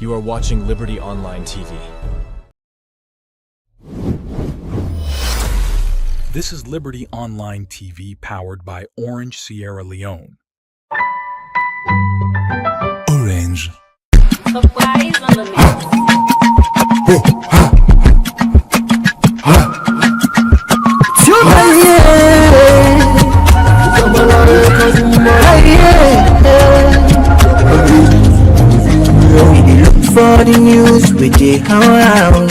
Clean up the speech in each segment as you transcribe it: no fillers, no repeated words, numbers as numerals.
You are watching Liberty Online TV. This is Liberty Online TV powered by Orange Sierra Leone. Orange. Supplies on the mix. For the news we dey around,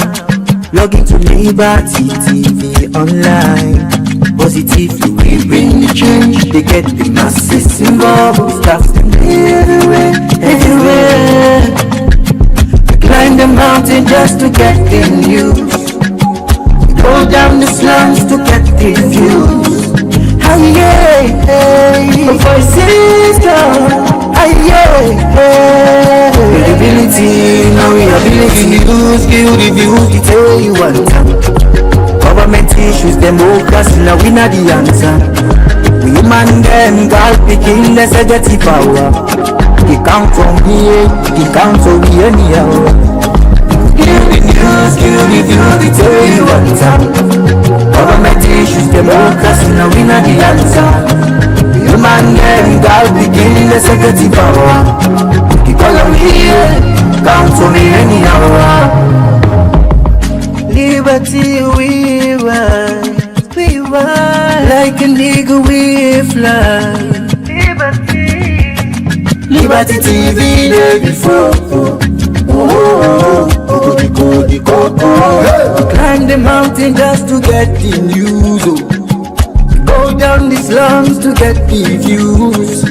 log into Liberty TV online. Positively we bring the change, they get the masses involved. Staff them everywhere, everywhere. We climb the mountain just to get the news. We go down the slums to get the views. Aye, voices come. Credibility, no reliability. News, give the views, they tell you one time. Government issues, democracy, now we not the answer. We man them, God picking, let's get the power. They count from here, they count from here anyhow. Give the news, give the views, they tell you one time. Government issues, democracy, now we not the answer. Human them, God begin the security power. Because I'm here, count for me any hour. Liberty we ride, like an eagle we fly. Liberty TV day before. Climb the mountain just to get the news. Go down the slums to get the views.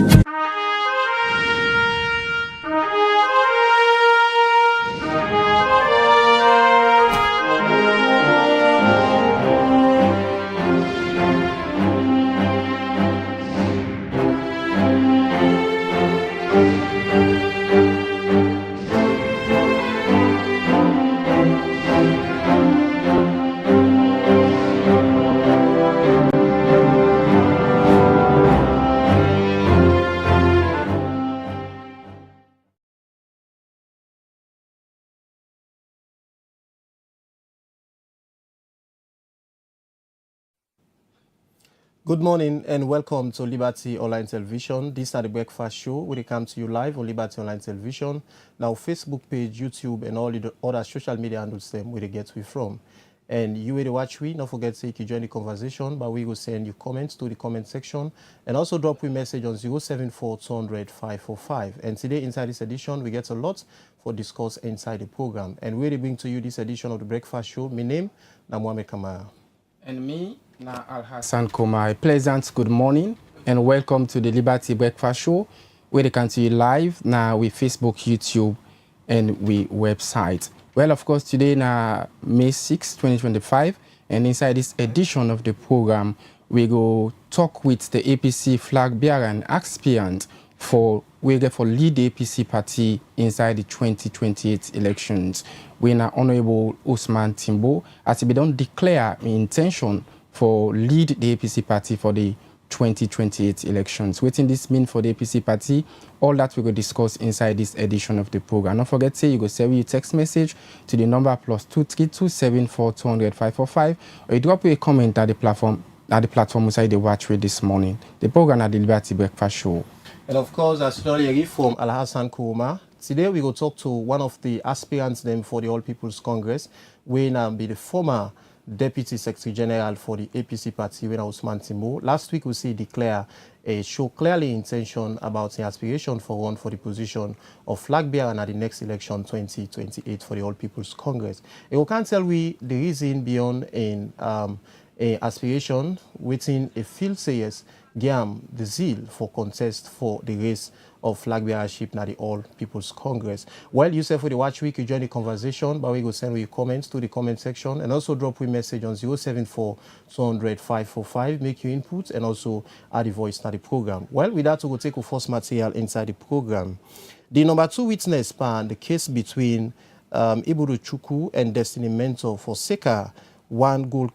Good morning and welcome to Liberty Online Television. This is the breakfast show where they come to you live on Liberty Online Television. Now Facebook page, YouTube and all the other social media handles them where they get we from. And you will watch we, don't forget to join the conversation, but we will send you comments to the comment section and also drop we message on 074 200 545. And today inside this edition, we get a lot for discuss inside the program. And we will bring to you this edition of the breakfast show. My name is Mohamed Kamara. And me, na Al-Hassan Komai. Pleasant good morning and welcome to the Liberty Breakfast Show where they can see you live now with Facebook, YouTube and with website. Well, of course, today na May 6, 2025 and inside this edition of the program we go talk with the Apc Flagbearer and Aspirant for lead the APC party inside the 2028 elections. We na Honorable Osman Timbo as he don't declare an intention for lead the APC party for the 2028 elections. What does this mean for the APC party? All that we will discuss inside this edition of the program. Don't forget to you go send your text message to the number +232 74 200 545 or you drop a comment at the platform inside the watch with this morning. The program at the Liberty Breakfast Show. And of course, as you from Al-Hassan Kouma, today we will talk to one of the aspirants them for the All People's Congress, will now be the former Deputy Secretary General for the APC party, when Osman Timbo. Last week, we see declare a show clearly intention about the aspiration for run for the position of flag bearer at the next election 2028 for the All People's Congress. And we can't tell we the reason beyond an aspiration within a field says Giam the zeal for contest for the race of flag bearership na the All People's Congress. Well, you say for the watch week, you join the conversation, but we go send your comments to the comment section and also drop your message on 074 200 545, make your input and also add the voice to the program. Well, with that, we will take our first material inside the program. The number 2 witness pan the case between Iburu Chukwu and Destiny Mentor for Seka, one goal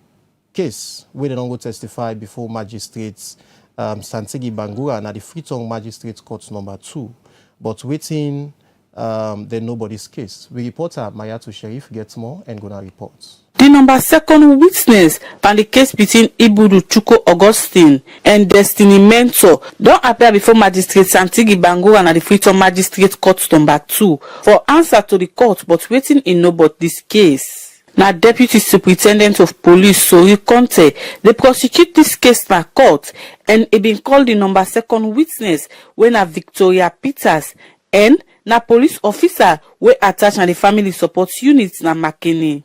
case where they don't go testify before magistrates Santigi Bangura na the Freetown Magistrate Court number 2. But waiting then nobody's case. We reporter Mayatu Sheriff gets more and gonna reports. The number second witness on the case between Ibudu Chuko Augustine and Destiny Mentor don't appear before Magistrate Santigi Bangura and the Freetown Magistrate Court number 2 for answer to the court, but waiting in no but this case. Now, Deputy Superintendent of Police Sori Conte, they prosecute this case na court and it been called the number second witness when a Victoria Peters and na police officer we attached na the family support unit na Makini.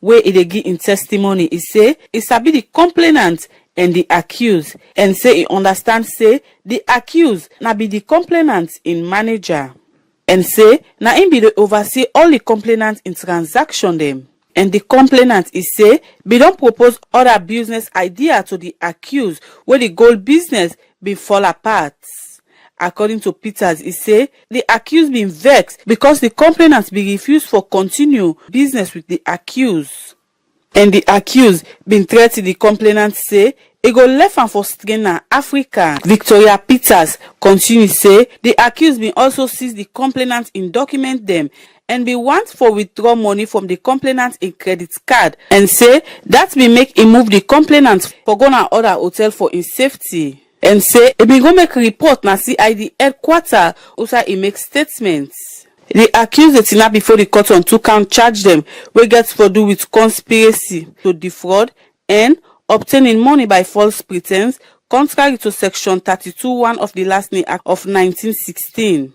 Where it give in testimony, he say he sabi the complainant and the accused, and say he understand say the accused na be the complainant in manager, and say na him be the oversee all the complainants in transaction them. And the complainant is say be don't propose other business idea to the accused where the gold business be fall apart. According to Peters, he say the accused been vexed because the complainant be refused for continue business with the accused. And the accused been threatened the complainant say he go left and for Strena, Africa. Victoria Peters continue say the accused been also seize the complainant in document them and be want for withdraw money from the complainant in credit card, and say that be make him move the complainant for go na other hotel for in safety. And say he been go make report na CID headquarter also he make statements. The accused the tina before the court on 2 count charge them we get for do with conspiracy to defraud and obtaining money by false pretense contrary to section 32(1) of the Last Name Act of 1916.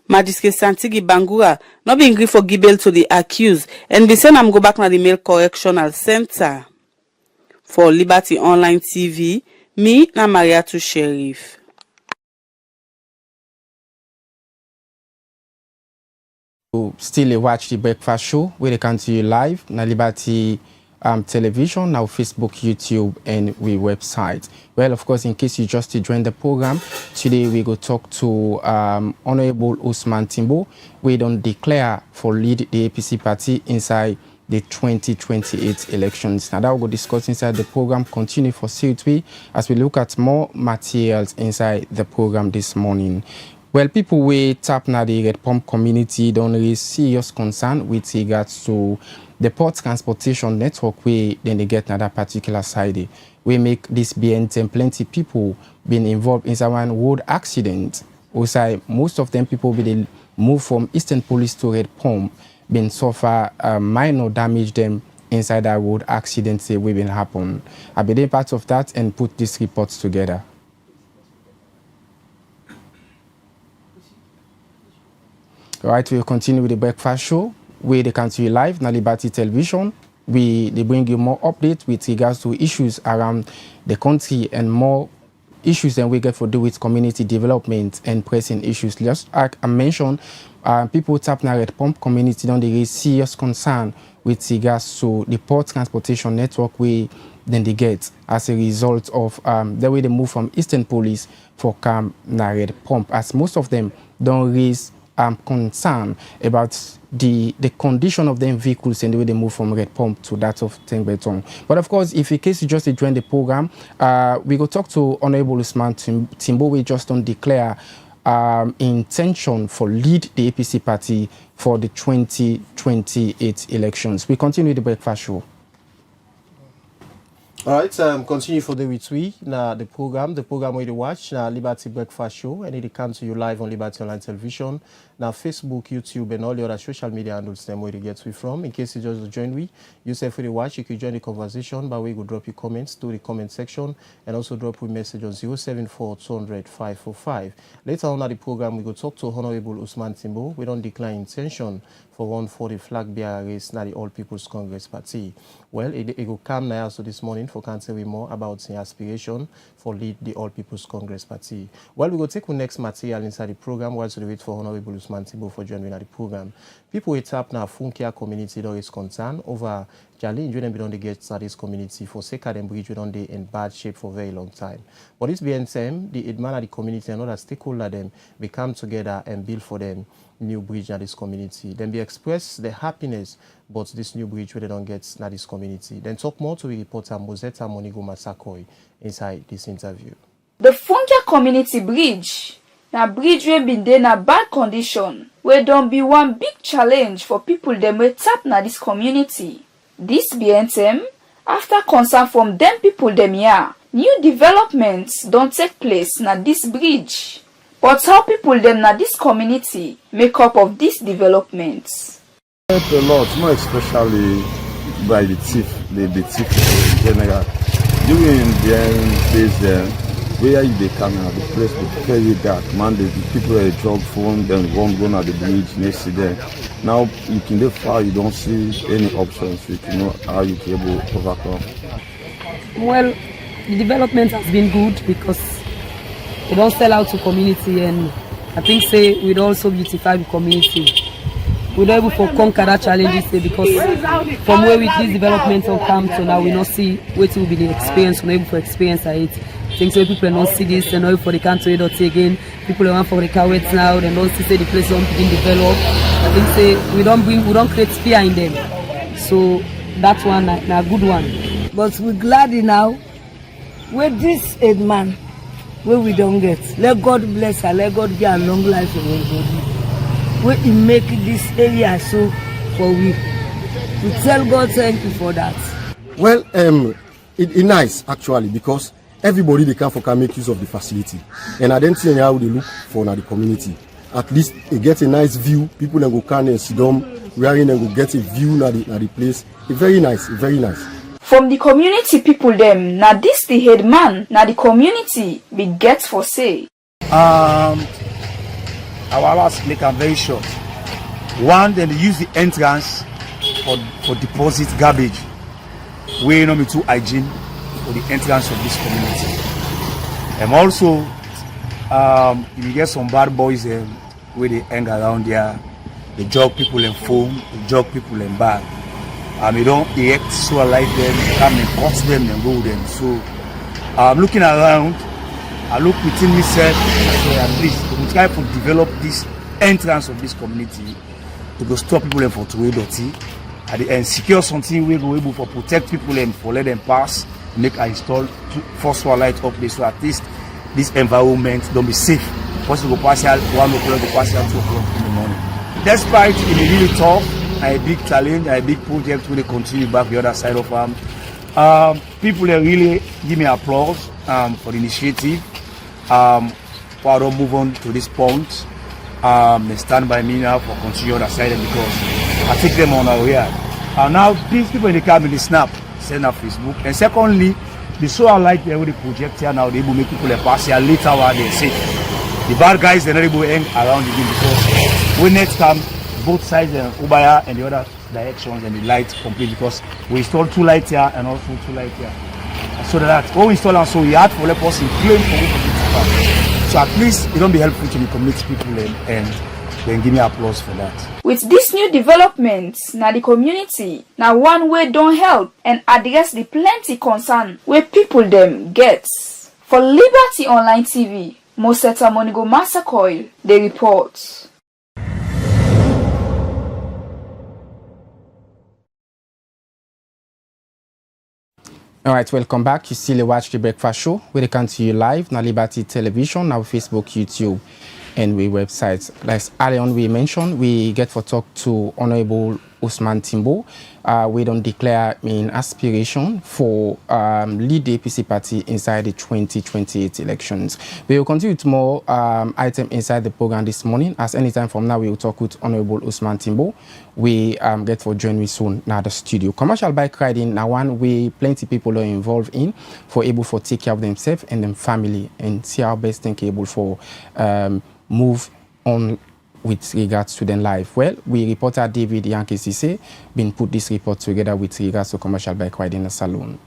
Magistrate Santigi Bangura not being agreed for gibel to the accused and be send am go back na the male correctional center. For Liberty Online TV, me na Mariatu Sheriff. Still watch the breakfast show where they can see you live na Liberty television, now Facebook, YouTube, and we website. Well, of course, in case you just joined the program, today we go talk to Honorable Osman Timbo. We don't declare for lead the APC party inside the 2028 elections. Now that we'll go discuss inside the program. Continue for C3 as we look at more materials inside the program this morning. Well, people we tap na the Red Pump community don't raise serious concern with regards to the port transportation network we then they get na that particular side. We make this BN and plenty people been involved in one road accident. Also, most of them people be move from Eastern Police to Red Pump, been suffer minor damage them inside that road accident say we been happen. I been part of that and put these reports together. All right, we'll continue with the breakfast show where they can see you live na Liberty Television. They bring you more updates with regards to issues around the country and more issues than we get for do with community development and pressing issues. Just like I mentioned, people tap na Red Pump community don't they raise serious concern with regards to the port transportation network we then they get as a result of the way they move from Eastern Police for Camp na Red Pump, as most of them don't raise concern about the condition of them vehicles and the way they move from Red Pump to that of Tengbeton. But of course, if in case you just join the program, we go talk to Honorable Osman Timbo. We just don't declare intention for lead the APC party for the 2028 elections. We continue the breakfast show. All right, continue for the week now the program where you watch now Liberty Breakfast Show, and it comes to you live on Liberty Online Television, now Facebook, YouTube, and all the other social media handles them where you get we from. In case you just join we, you say for the watch, you can join the conversation by way you drop your comments to the comment section and also drop a message on 074 200 545. Later on at the program, we go talk to Honorable Osman Timbo. We don't decline intention for run for the Flagbearer race now the All People's Congress Party. Well, it will come now so this morning for can tell we more about the aspiration for lead the All People's Congress Party. Well, we go take the next material inside the program while we wait for Honorable Osman Timbo for joining the program. People wait up now Funkia community there is concern over challenge when we don't get this community for Sekadem Bridge we don't be in bad shape for a very long time. But this being said, the admin of the community and other stakeholders them we come together and build for them new bridge in this community. Then we express the happiness but this new bridge where they don't get in this community. Then talk more to the reporter Mozetta Monigo Masakoi inside this interview. The Funkia Community Bridge na bridge wey bin dey na bad condition, wey don be one big challenge for people dem wey tap na dis community. Dis be after concern from dem people dem here, new developments don take place na dis bridge. But how people dem na dis community make up of dis developments? Help a lot, more especially by the thief in general. During the days where they come out, the place was very dark. Man, the people at the job phone, then one going at the bridge next to them. Now you can go far, you don't see any options. You can know how you can able to overcome. Well, the development has been good because we don't sell out to community, and I think say we'd also beautify the community. We're not able to conquer that challenges because from where we this development will come to now, we not see what will be the experience, we're not able to experience it. Things where people don't see this, they know for the country again. People want for the cowards now, they don't see say the place don't begin develop. I think say we don't create fear in them. So that's one a good one. But we're glad now with this aid man where we don't get. Let God bless her, let God give a long life for everybody. Where he make this area so for we tell God thank you for that. Well, it's nice actually because everybody they can make use of the facility, and I don't see how they look for the community. At least they get a nice view. People then go can and sit down, wearing and go get a view na the place. It's very nice, very nice. From the community people them, na this the head man, na the community we get for say. Our hours make them very short. One, then they use the entrance for deposit garbage. We know me too hygiene for the entrance of this community. And also, you get some bad boys where they hang around there. They jog people in phone, they jog people in bag. You don't act so like them, come and cut them and go with them. So I'm looking around. I look within myself, so at least we try to develop this entrance of this community to go stop people from to dirty and secure something we go able to protect people and for let them pass, make I install first one light up there so at least this environment don't be safe. Once you go pass here 1 o'clock, go pass here 2 o'clock in the morning. Despite it be really tough, a big challenge, a big project, we continue back the other side of people really give me applause for the initiative. I don't move on to this point. They stand by me now for continue on the side because I take them on our way. And now these people in the car, they snap, send on Facebook. And secondly, they show our light there with the project here now. They will make people pass here later while they say the bad guys they're not able to hang around again because when next come both sides and Ubaya and the other directions and the light complete because we install 2 lights here and also 2 lights here. So that when we install and so we had for let us claim for it. So at least it don't be helpful to the community people and then give me applause for that. With this new developments, na the community, na one way don't help and address the plenty concern where people them get. For Liberty Online TV, Moseta Monigo Massacoil, they report. All right, welcome back. You still watch the Breakfast Show. We come to you live on Liberty Television, our Facebook, YouTube, and we websites. Like earlier on we mentioned, we get for talk to Honorable Osman Timbo. We don't declare aspiration for lead the APC party inside the 2028 elections. We will continue with more item inside the program this morning. As anytime from now, we will talk with Honorable Osman Timbo. We get for join me soon now the studio. Commercial bike riding now one way plenty people are involved in for able for take care of themselves and them family and see how best think able for move on with regards to their life. Well, we reporter David Yankee Sise been put this report together with regards to commercial bike riding in a salon.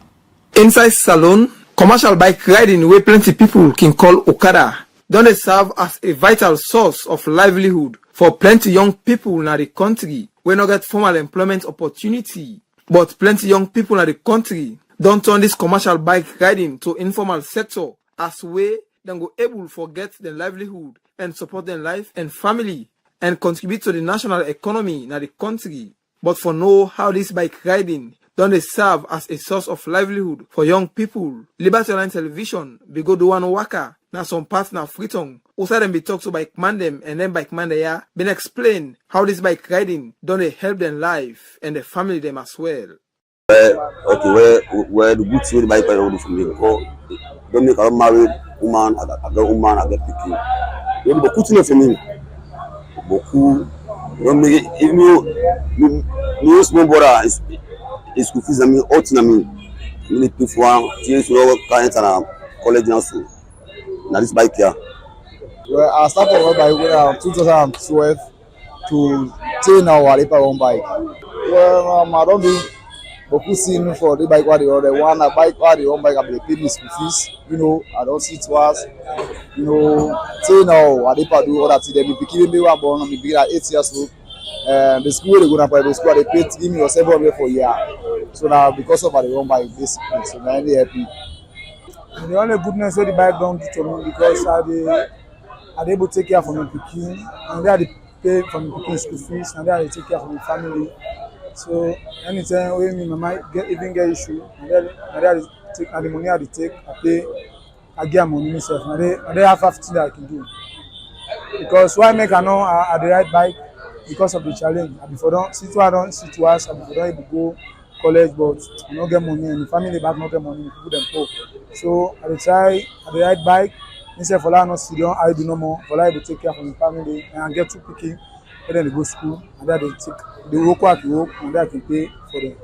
Inside salon, commercial bike riding where plenty people can call Okada don't serve as a vital source of livelihood for plenty young people in the country where not get formal employment opportunity. But plenty young people in the country don't turn this commercial bike riding to informal sector as way then go able to get their livelihood and support their life and family and contribute to the national economy in the country. But for know how this bike riding don't they serve as a source of livelihood for young people. Liberty Online Television be go do one waka now some parts now Freetown Also them be talk to bike man them and then bike man they are been explain how this bike riding don't they help them life and the family them as well. Where the good thing bike ride for me because don't make a married woman, I get woman, I get picking. Maybe the good thing for me. Beaucoup don't make it if you small brother is school fees and me out na me need to for change to client and college now so now this bike here. Well, I started on bike when 2012 to train our repair on bike. Well, I don't do beaucoup seen for the bike what the other one a bike what the one bike I pay me school fees. You know, I don't see twice. You know, train our repair do other things. They be picking me one born me be like 8 years old. The school they go to private school they pay give me or 700 for a year. So now because of the one bike basically, so now they happy. The only goodness of the bike don't do to me because I able to take care of my pikin and they pay for my pikin school fees and they take care of my family. So anytime when me mama get issue and they take the money I take I pay I get money myself and they have 50 that I can do. Because why make I know I the right bike because of the challenge. I before don't sit to us I before don't able go college but I don't get money and the family back not get money people them poor. So I try at the right bike. Instead for that not sit down, I do no more. For that, I take care of my family and I get to picking, and then they go to school, and then they work at work, and then I can pay for them.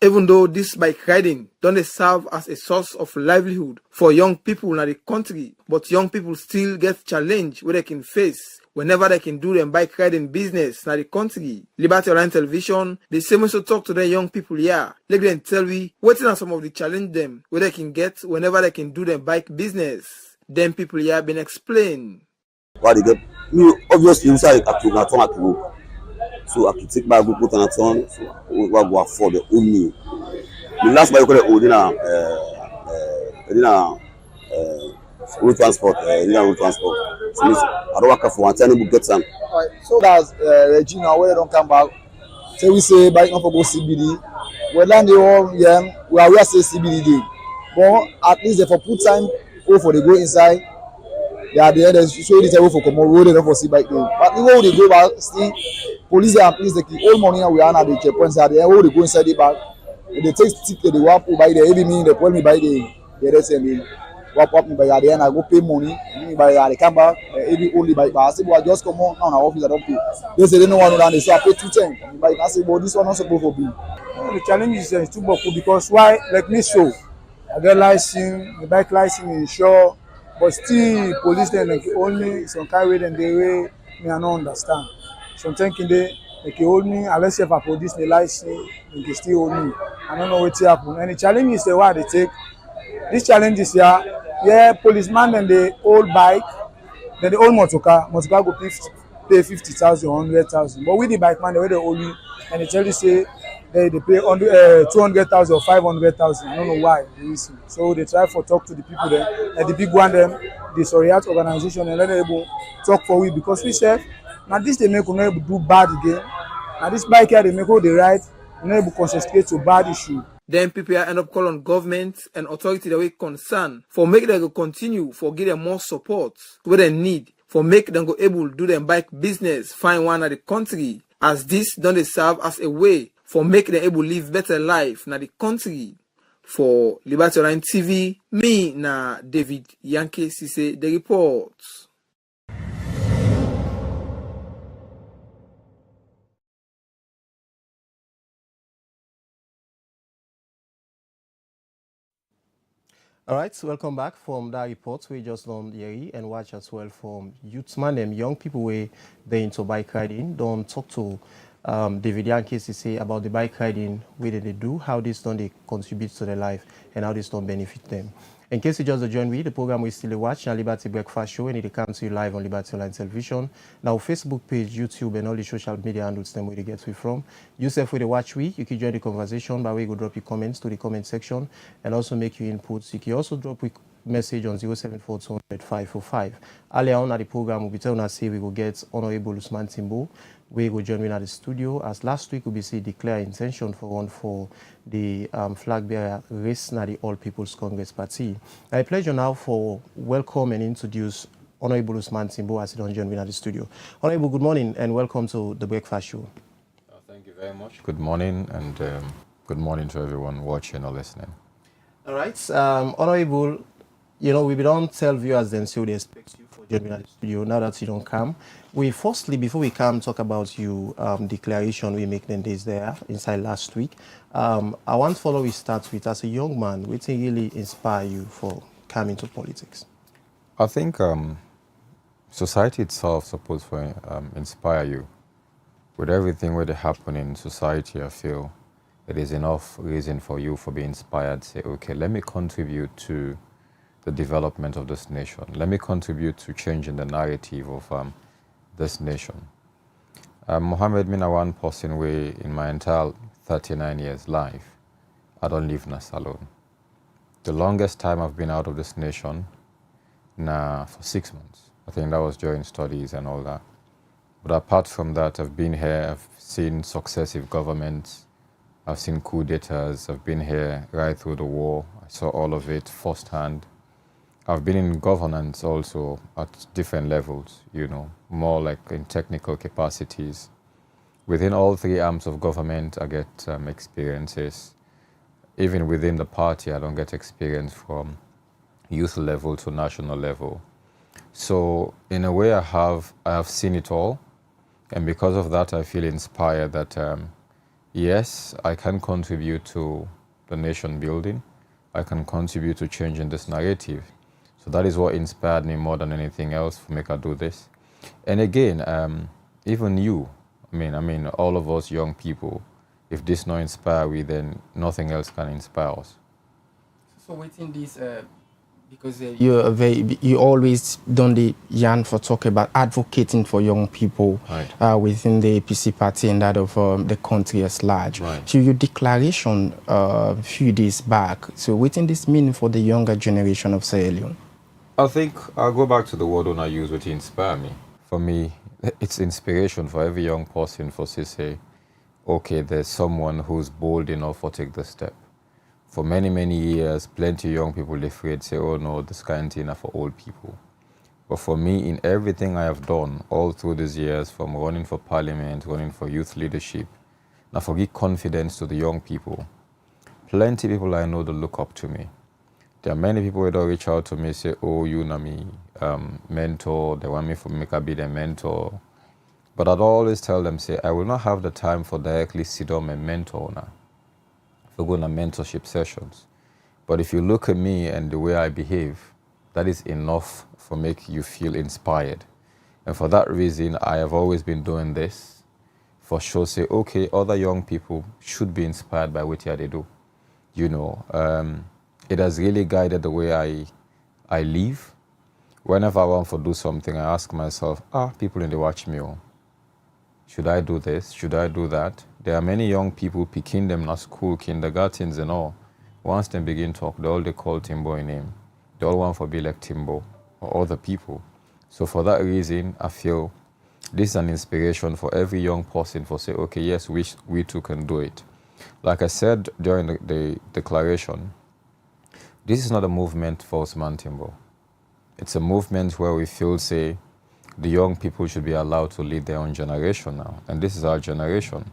Even though this bike riding don't serve as a source of livelihood for young people in the country, but young people still get challenged where they can face whenever they can do them bike riding business in the country. Liberty Online Television, they same also talk to the young people here. Let them tell me what are some of the challenge them where they can get whenever they can do them bike business. Them people here been explained. What they get me obviously inside I can turn at work. So I can take my good put on a turn so we go afford the only. The last bike we hold in road transport, road transport. So I don't work for one time we get some. Right. So that's Regina where they don't come back. So we say bike not for go CBD. Well then they all young we are say CBD day. But at least they for put time go for the go inside. They are there. They show the table for come road and for see bike day. But even when they go back, still police and police they keep all morning and we are at the checkpoints are there. When they go inside the back, they take stick they wap by the every mean they pull me by the rest and they wap up me by the end I go pay money. Me by the come back every only by I say I just come on now office I don't pay. They say they no one around they say I pay 210. By I say but this one not supposed to be. The challenge is too much because why like me show. I get license, the bike license is sure, but still police then like only some kind way then they way me I don't understand. Sometimes they hold me unless if I produce the license, they can still hold me. I don't know what happen. And the challenge is the why they take. This challenge is yeah, policeman then they hold bike, then they hold motorcar go pay 50,000 or 100,000. But with the bike man, the way they hold you and they tell you say they pay 200,000 or 500,000. I don't know why. So they try for talk to the people there. And the big one them, the Soriat organization, and then they able talk for we because we said now this they make we not able do bad again. Now this bike here they make all the right, we not able concentrate to bad issue. Then people end up calling government and authority that we concern for make them go continue for give them more support where they need for make them go able to do them bike business, find one at the country as this don't serve as a way for make them able to live better life in the country. For Liberty Online TV, me na David Yankee Sise the report. All right, so welcome back from that report. We just done here and watch as well from youthman and young people where they into bike riding. Don't talk to David Yankee say about the bike riding, what they do, how this don't they contribute to their life, and how this don't benefit them. In case you just joined me, the program we still watch on Liberty Breakfast Show, and it comes to you live on Liberty Online Television. Now, Facebook page, YouTube, and all the social media handles them where they get we from. Yourself with the watch we, you can join the conversation by way you go drop your comments to the comment section and also make your inputs. You can also drop a message on 074-200-545. Earlier on at the program, we'll be telling us say we will get Honorable Osman Timbo. We will join me at the studio as last week we see declare intention for one for the Flagbearer race na the All People's Congress Party. A pleasure now for welcome and introduce Honorable Osman Timbo as he don't join me at the studio. Honorable, good morning and welcome to the Breakfast Show. Thank you very much. Good morning and good morning to everyone watching or listening. All right. Honorable, you know, we don't tell viewers then so they expect you for joining me at the studio now that you don't come. Firstly, before we come talk about you declaration we make them days there inside last week, I want to follow we start with as a young man, what really inspire you for coming to politics? I think society itself supposed to inspire you. With everything that happen in society, I feel it is enough reason for you for being inspired. Say, okay, let me contribute to the development of this nation. Let me contribute to changing the narrative of this nation. Mohammed Mina one person way in my entire 39 years life, I don't live in a salon. The longest time I've been out of this nation, for 6 months. I think that was during studies and all that. But apart from that, I've been here, I've seen successive governments, I've seen coup d'etats, I've been here right through the war. I saw all of it firsthand. I've been in governance also at different levels, you know, more like in technical capacities. Within all three arms of government, I get experiences. Even within the party, I don't get experience from youth level to national level. So in a way, I have seen it all. And because of that, I feel inspired that, yes, I can contribute to the nation building. I can contribute to changing this narrative. So that is what inspired me more than anything else for make I do this. And again, even you, I mean, all of us young people, if this not inspire we, then nothing else can inspire us. So within this, because you always done the yarn for talk about advocating for young people within the APC party and that of the country as large. Right. So your declaration a few days back, so within this meaning for the younger generation of Sierra Leone? I think I'll go back to the word when I use what inspire me. For me, it's inspiration for every young person for say, okay, there's someone who's bold enough to take the step. For many, many years, plenty of young people afraid say, oh no, this kind of thing are for old people. But for me, in everything I have done all through these years, from running for parliament, running for youth leadership, now for give confidence to the young people. Plenty of people I know that look up to me. There are many people that don't reach out to me say, oh, you know me, mentor, they want me to make a be their mentor. But I'd always tell them, say, I will not have the time for directly sit down and mentor now. For going on mentorship sessions. But if you look at me and the way I behave, that is enough for make you feel inspired. And for that reason, I have always been doing this for sure. Say, okay, other young people should be inspired by what they do. You know, it has really guided the way I live. Whenever I want to do something, I ask myself, people in the watch me. Should I do this? Should I do that? There are many young people picking them at school, kindergartens and all. Once they begin to talk, they call Timbo a name. They all want to be like Timbo or other people. So for that reason, I feel this is an inspiration for every young person for say, okay, yes, we too can do it. Like I said during the declaration, this is not a movement for Osman Timbo. It's a movement where we feel, say, the young people should be allowed to lead their own generation now. And this is our generation.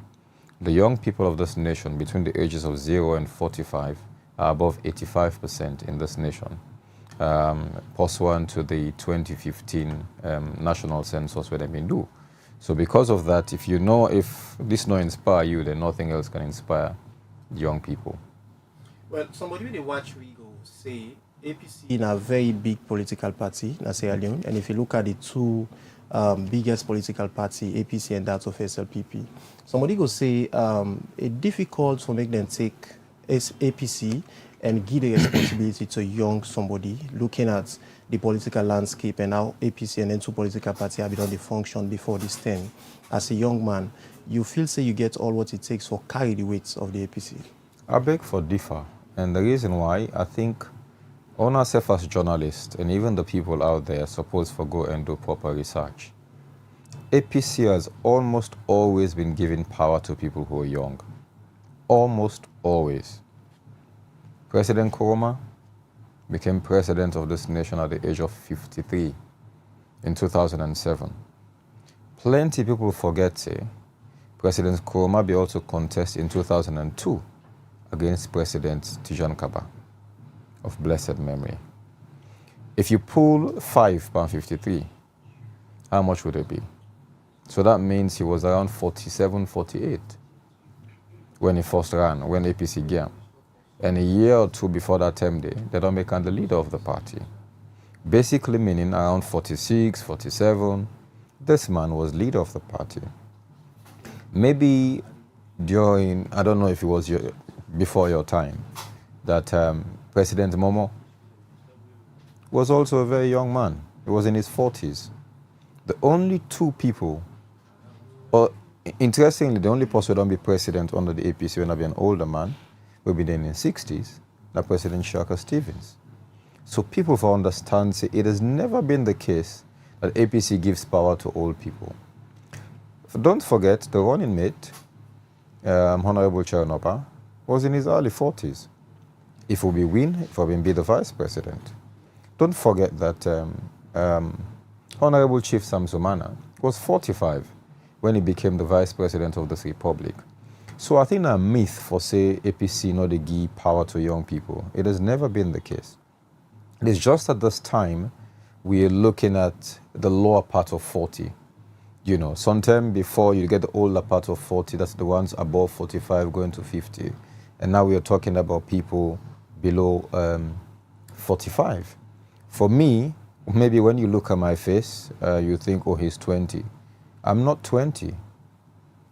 The young people of this nation between the ages of 0 and 45 are above 85% in this nation. Pursuant to the 2015 national census where they've been due. So because of that, if you know if this not inspire you, then nothing else can inspire young people. Well, somebody will watch we go say APC in a very big political party in Sierra Leone, and if you look at the two biggest political party, APC and that of SLPP, somebody go say it's difficult to make them take APC and give the responsibility to young somebody looking at the political landscape and how APC and then two political parties have been on the function before this time. As a young man, you feel say you get all what it takes for carry the weight of the APC? I beg for differ, and the reason why, I think on ourselves as journalists and even the people out there are supposed to go and do proper research. APC has almost always been giving power to people who are young. Almost always. President Nkrumah became president of this nation at the age of 53. in 2007. Plenty people forget, say, President Nkrumah also contested in 2002 against President Tijan Kaba of blessed memory. If you pull £5.53, how much would it be? So that means he was around 47, 48 when he first ran, when APC began. And a year or two before that term day, they don't make him the leader of the party. Basically meaning around 46, 47, this man was leader of the party. Maybe during, I don't know if it was before your time, that President Momo was also a very young man. He was in his 40s. The only two people, or interestingly, the only person who don't be president under the APC when I be an older man, will be then in his 60s, like President Shaka Stevens. So people for understand, say it has never been the case that APC gives power to old people. Don't forget, the running mate, Honorable Chernopa, was in his early 40s. If we win, if we be the vice president. Don't forget that Honorable Chief Samsumana was 45 when he became the vice president of this republic. So I think a myth for, say, APC not to give power to young people. It has never been the case. It is just at this time we are looking at the lower part of 40. You know, sometime before you get the older part of 40, that's the ones above 45 going to 50. And now we are talking about people below 45. For me, maybe when you look at my face, you think, oh, he's 20. I'm not 20.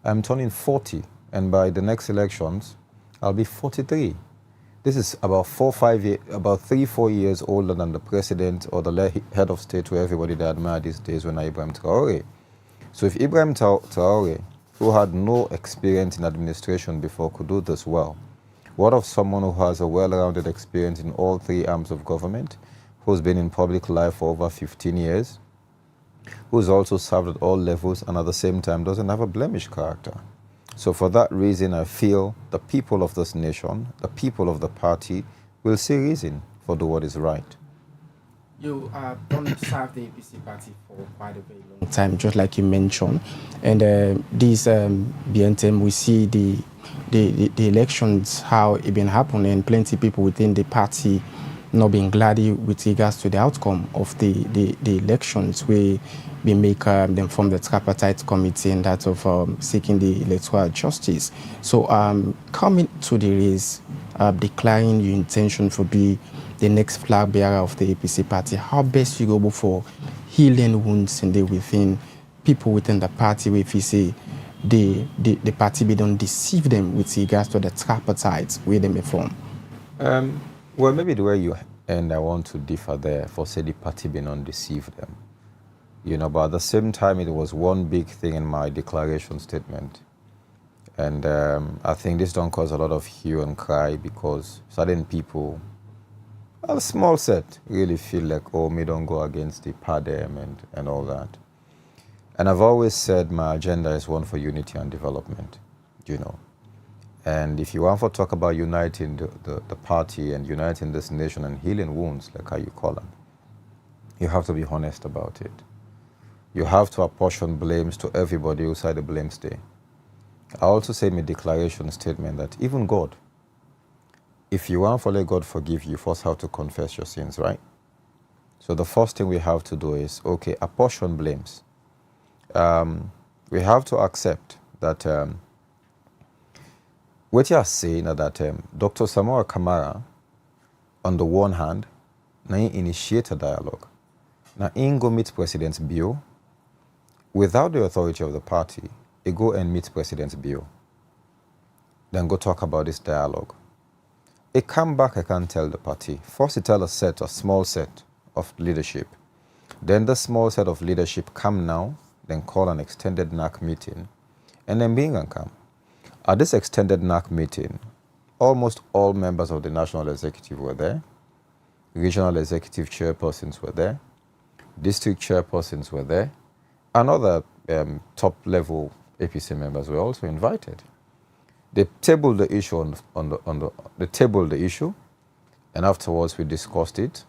I'm turning 40. And by the next elections, I'll be 43. This is about 3-4 years older than the president or the head of state who everybody that admire these days when Ibrahim Traore. So if Ibrahim Traore, who had no experience in administration before, could do this well, what of someone who has a well-rounded experience in all three arms of government, who's been in public life for over 15 years, who's also served at all levels and at the same time doesn't have a blemished character? So for that reason, I feel the people of this nation, the people of the party, will see reason for do what is right. You don't serve the APC party for quite a very long time, just like you mentioned. And this BNTM, we see the elections, how it been happening, and plenty of people within the party not being glad with regards to the outcome of the elections. We make them from the tripartite committee and that of seeking the electoral justice. So coming to the race, declaring your intention for be the next flag bearer of the APC party, how best you go for healing wounds and within people within the party, if you say the party be don't deceive them with regards to the tripartite where they may form? Well, maybe the way you and I want to differ there for say the party be not deceive them. You know, but at the same time, it was one big thing in my declaration statement. And I think this don't cause a lot of hue and cry because certain people, a small set, really feel like, oh, me don't go against the PADEM and all that. And I've always said my agenda is one for unity and development, you know. And if you want to talk about uniting the party and uniting this nation and healing wounds, like how you call them, you have to be honest about it. You have to apportion blames to everybody outside the blame stay. I also say in my declaration statement that even God, if you want to let God forgive you, first have to confess your sins, right? So the first thing we have to do is, okay, apportion blames. We have to accept that what you are saying is that Dr. Samora Kamara, on the one hand, now initiate a dialogue. Now, in go meet President Bio, without the authority of the party, they go and meet President Bio. Then go talk about this dialogue. They come back, I can tell the party. First, they tell a small set of leadership. Then the small set of leadership come now, then call an extended NAC meeting, and then being and come. At this extended NAC meeting, almost all members of the National Executive were there. Regional Executive chairpersons were there. District chairpersons were there. And other top-level APC members were also invited. They tabled the issue they tabled the issue, and afterwards we discussed it,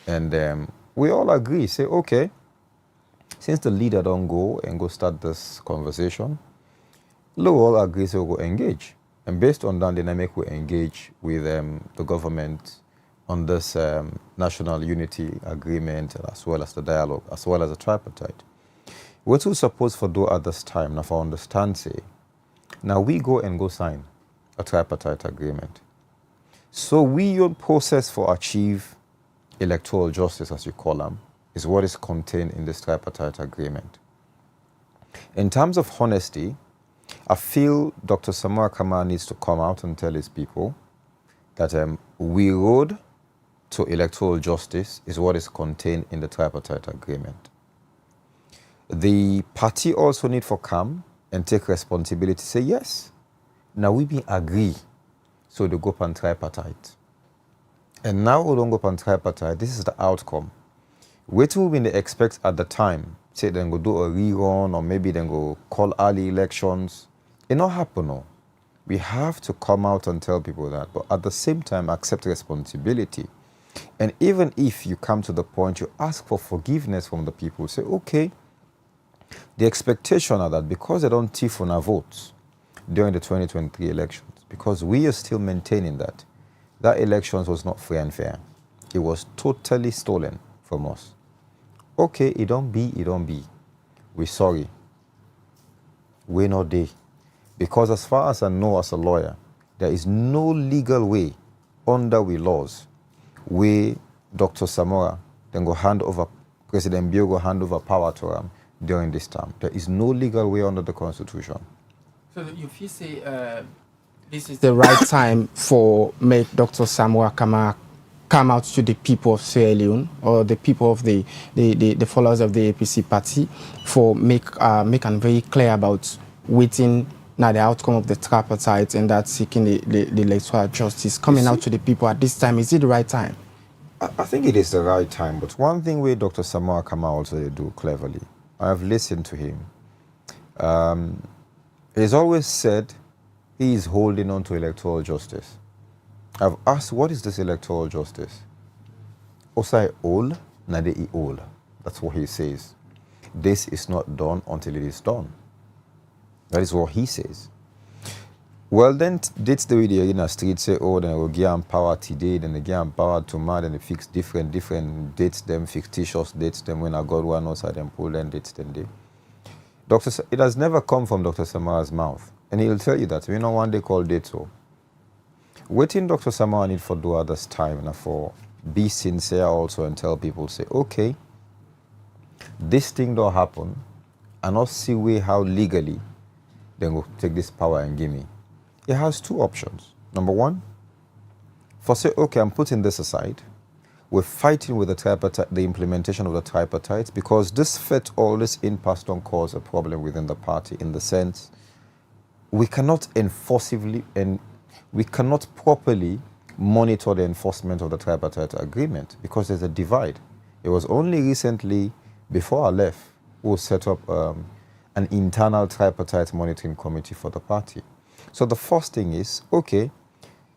and we all agree. Say, okay, Since the leader don't go and go start this conversation, Lowell agrees to go engage. And based on that dynamic, we engage with the government on this national unity agreement, as well as the dialogue, as well as the tripartite. What we suppose for do at this time, now for understand say, now we go and go sign a tripartite agreement. So your process for achieve electoral justice, as you call them, is what is contained in this tripartite agreement. In terms of honesty, I feel Dr. Samora Kamara needs to come out and tell his people that we road to electoral justice is what is contained in the tripartite agreement. The party also need to come and take responsibility, say yes, now we be agree, so they go on tripartite. And now we don't go on tripartite, this is the outcome. What will we expect at the time? Say then go do a rerun, or maybe then go call early elections. It not happen, no. We have to come out and tell people that, but at the same time accept responsibility. And even if you come to the point you ask for forgiveness from the people, say, okay, the expectation are that because they don't thief on our votes during the 2023 elections, because we are still maintaining that elections was not free and fair. It was totally stolen from us. Okay, it don't be. We're sorry. We're not there. Because as far as I know as a lawyer, there is no legal way under we laws where Dr. Samora then go hand over, President Bio go hand over power to him during this time. There is no legal way under the Constitution. So if you say this is the right time for make Dr. Samora Kamara come out to the people of Sierra Leone or the people of the followers of the APC party for make them very clear about waiting now the outcome of the tripartite and that seeking the electoral justice coming out to the people at this time, is it the right time? I think it is the right time, but one thing where Dr. Samora Kamara also do cleverly, I have listened to him. He's always said he is holding on to electoral justice. I've asked, what is this electoral justice? Osai all, nade all. That's what he says. This is not done until it is done. That is what he says. Well, then that's the way the arena street say, oh, then we'll give them power today, then they give them power tomorrow, then they fix different dates, them fictitious dates, them when I got one outside and pull them dates, then they. It has never come from Dr. Samara's mouth. And he'll tell you that. We know one day called date so. Waiting Dr. Samara need for do at this time and for be sincere also and tell people, say, okay, this thing don't happen, and not see way how legally then go take this power and give me. It has two options. Number one, for say, okay, I'm putting this aside. We're fighting with the implementation of the tripartite because this fit all this impasse don't cause a problem within the party in the sense we cannot enforcively and we cannot properly monitor the enforcement of the tripartite agreement because there's a divide. It was only recently, before I left, we set up an internal tripartite monitoring committee for the party. So the first thing is, okay,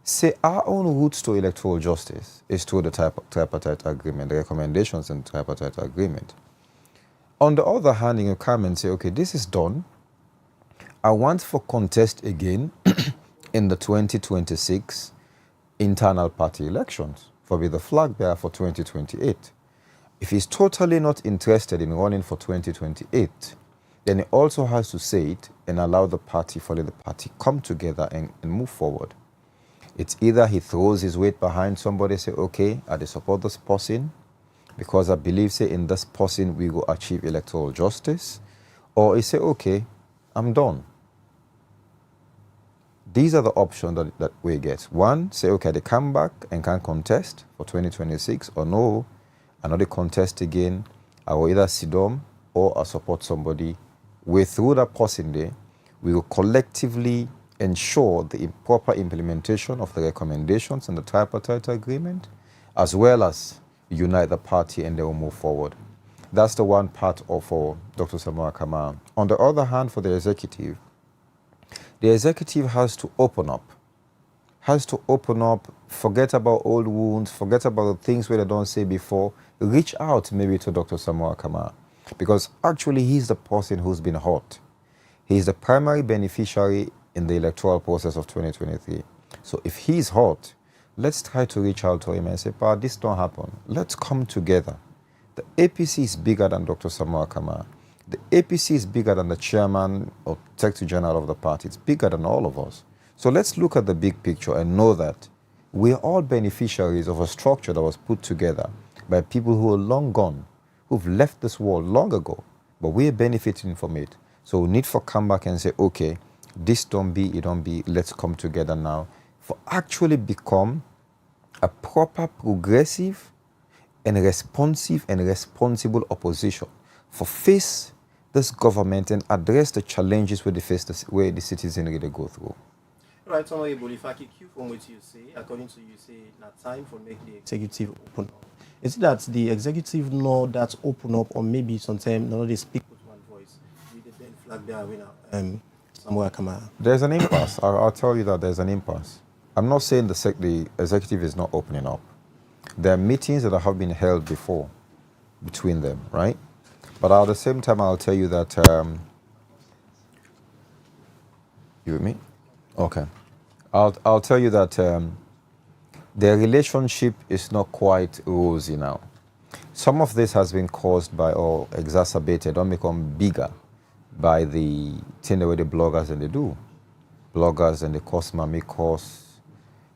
say our own routes to electoral justice is through the tripartite agreement, the recommendations in the tripartite agreement. On the other hand, you come and say, okay, this is done. I want for contest again in the 2026 internal party elections for be the flag bearer for 2028. If he's totally not interested in running for 2028, then he also has to say it and allow the party, follow the party, come together and move forward. It's either he throws his weight behind somebody, say, okay, I support this person because I believe, say, in this person we will achieve electoral justice, or he say, okay, I'm done. These are the options that we get. One, say, okay, they come back and can contest for 2026, or no, I know they contest again. I will either sit down or I support somebody. We're through that person there. We will collectively ensure the proper implementation of the recommendations in the tripartite agreement, as well as unite the party and they will move forward. That's the one part of Dr. Samora Kamara. On the other hand, for the executive has to open up, forget about old wounds, forget about the things where they don't say before, reach out maybe to Dr. Samora Kamara. Because actually he's the person who's been hurt. He's the primary beneficiary in the electoral process of 2023. So if he's hurt, let's try to reach out to him and say, "Pa, this don't happen. Let's come together." The APC is bigger than Dr. Samoa Kamara. The APC is bigger than the chairman or secretary general of the party. It's bigger than all of us. So let's look at the big picture and know that we're all beneficiaries of a structure that was put together by people who are long gone, who've left this world long ago, but we're benefiting from it. So we need to come back and say, okay, this don't be, it don't be, let's come together now for actually become a proper, progressive, and responsive and responsible opposition for face this government and address the challenges where the citizens really go through. Right, Honorable, if I keep from what you say, according to you say, not time for make the executive open up. Is it that the executive know that open up, or maybe sometimes they speak with one voice? With the then Flagbearer winner, Samoa Kamara. There's an impasse. I'll tell you that there's an impasse. I'm not saying the executive is not opening up. There are meetings that have been held before between them, right? But at the same time, I'll tell you that. You with me? Okay. I'll tell you that their relationship is not quite rosy now. Some of this has been caused by or exacerbated or become bigger by the thing the way the bloggers and they do. Bloggers and they cause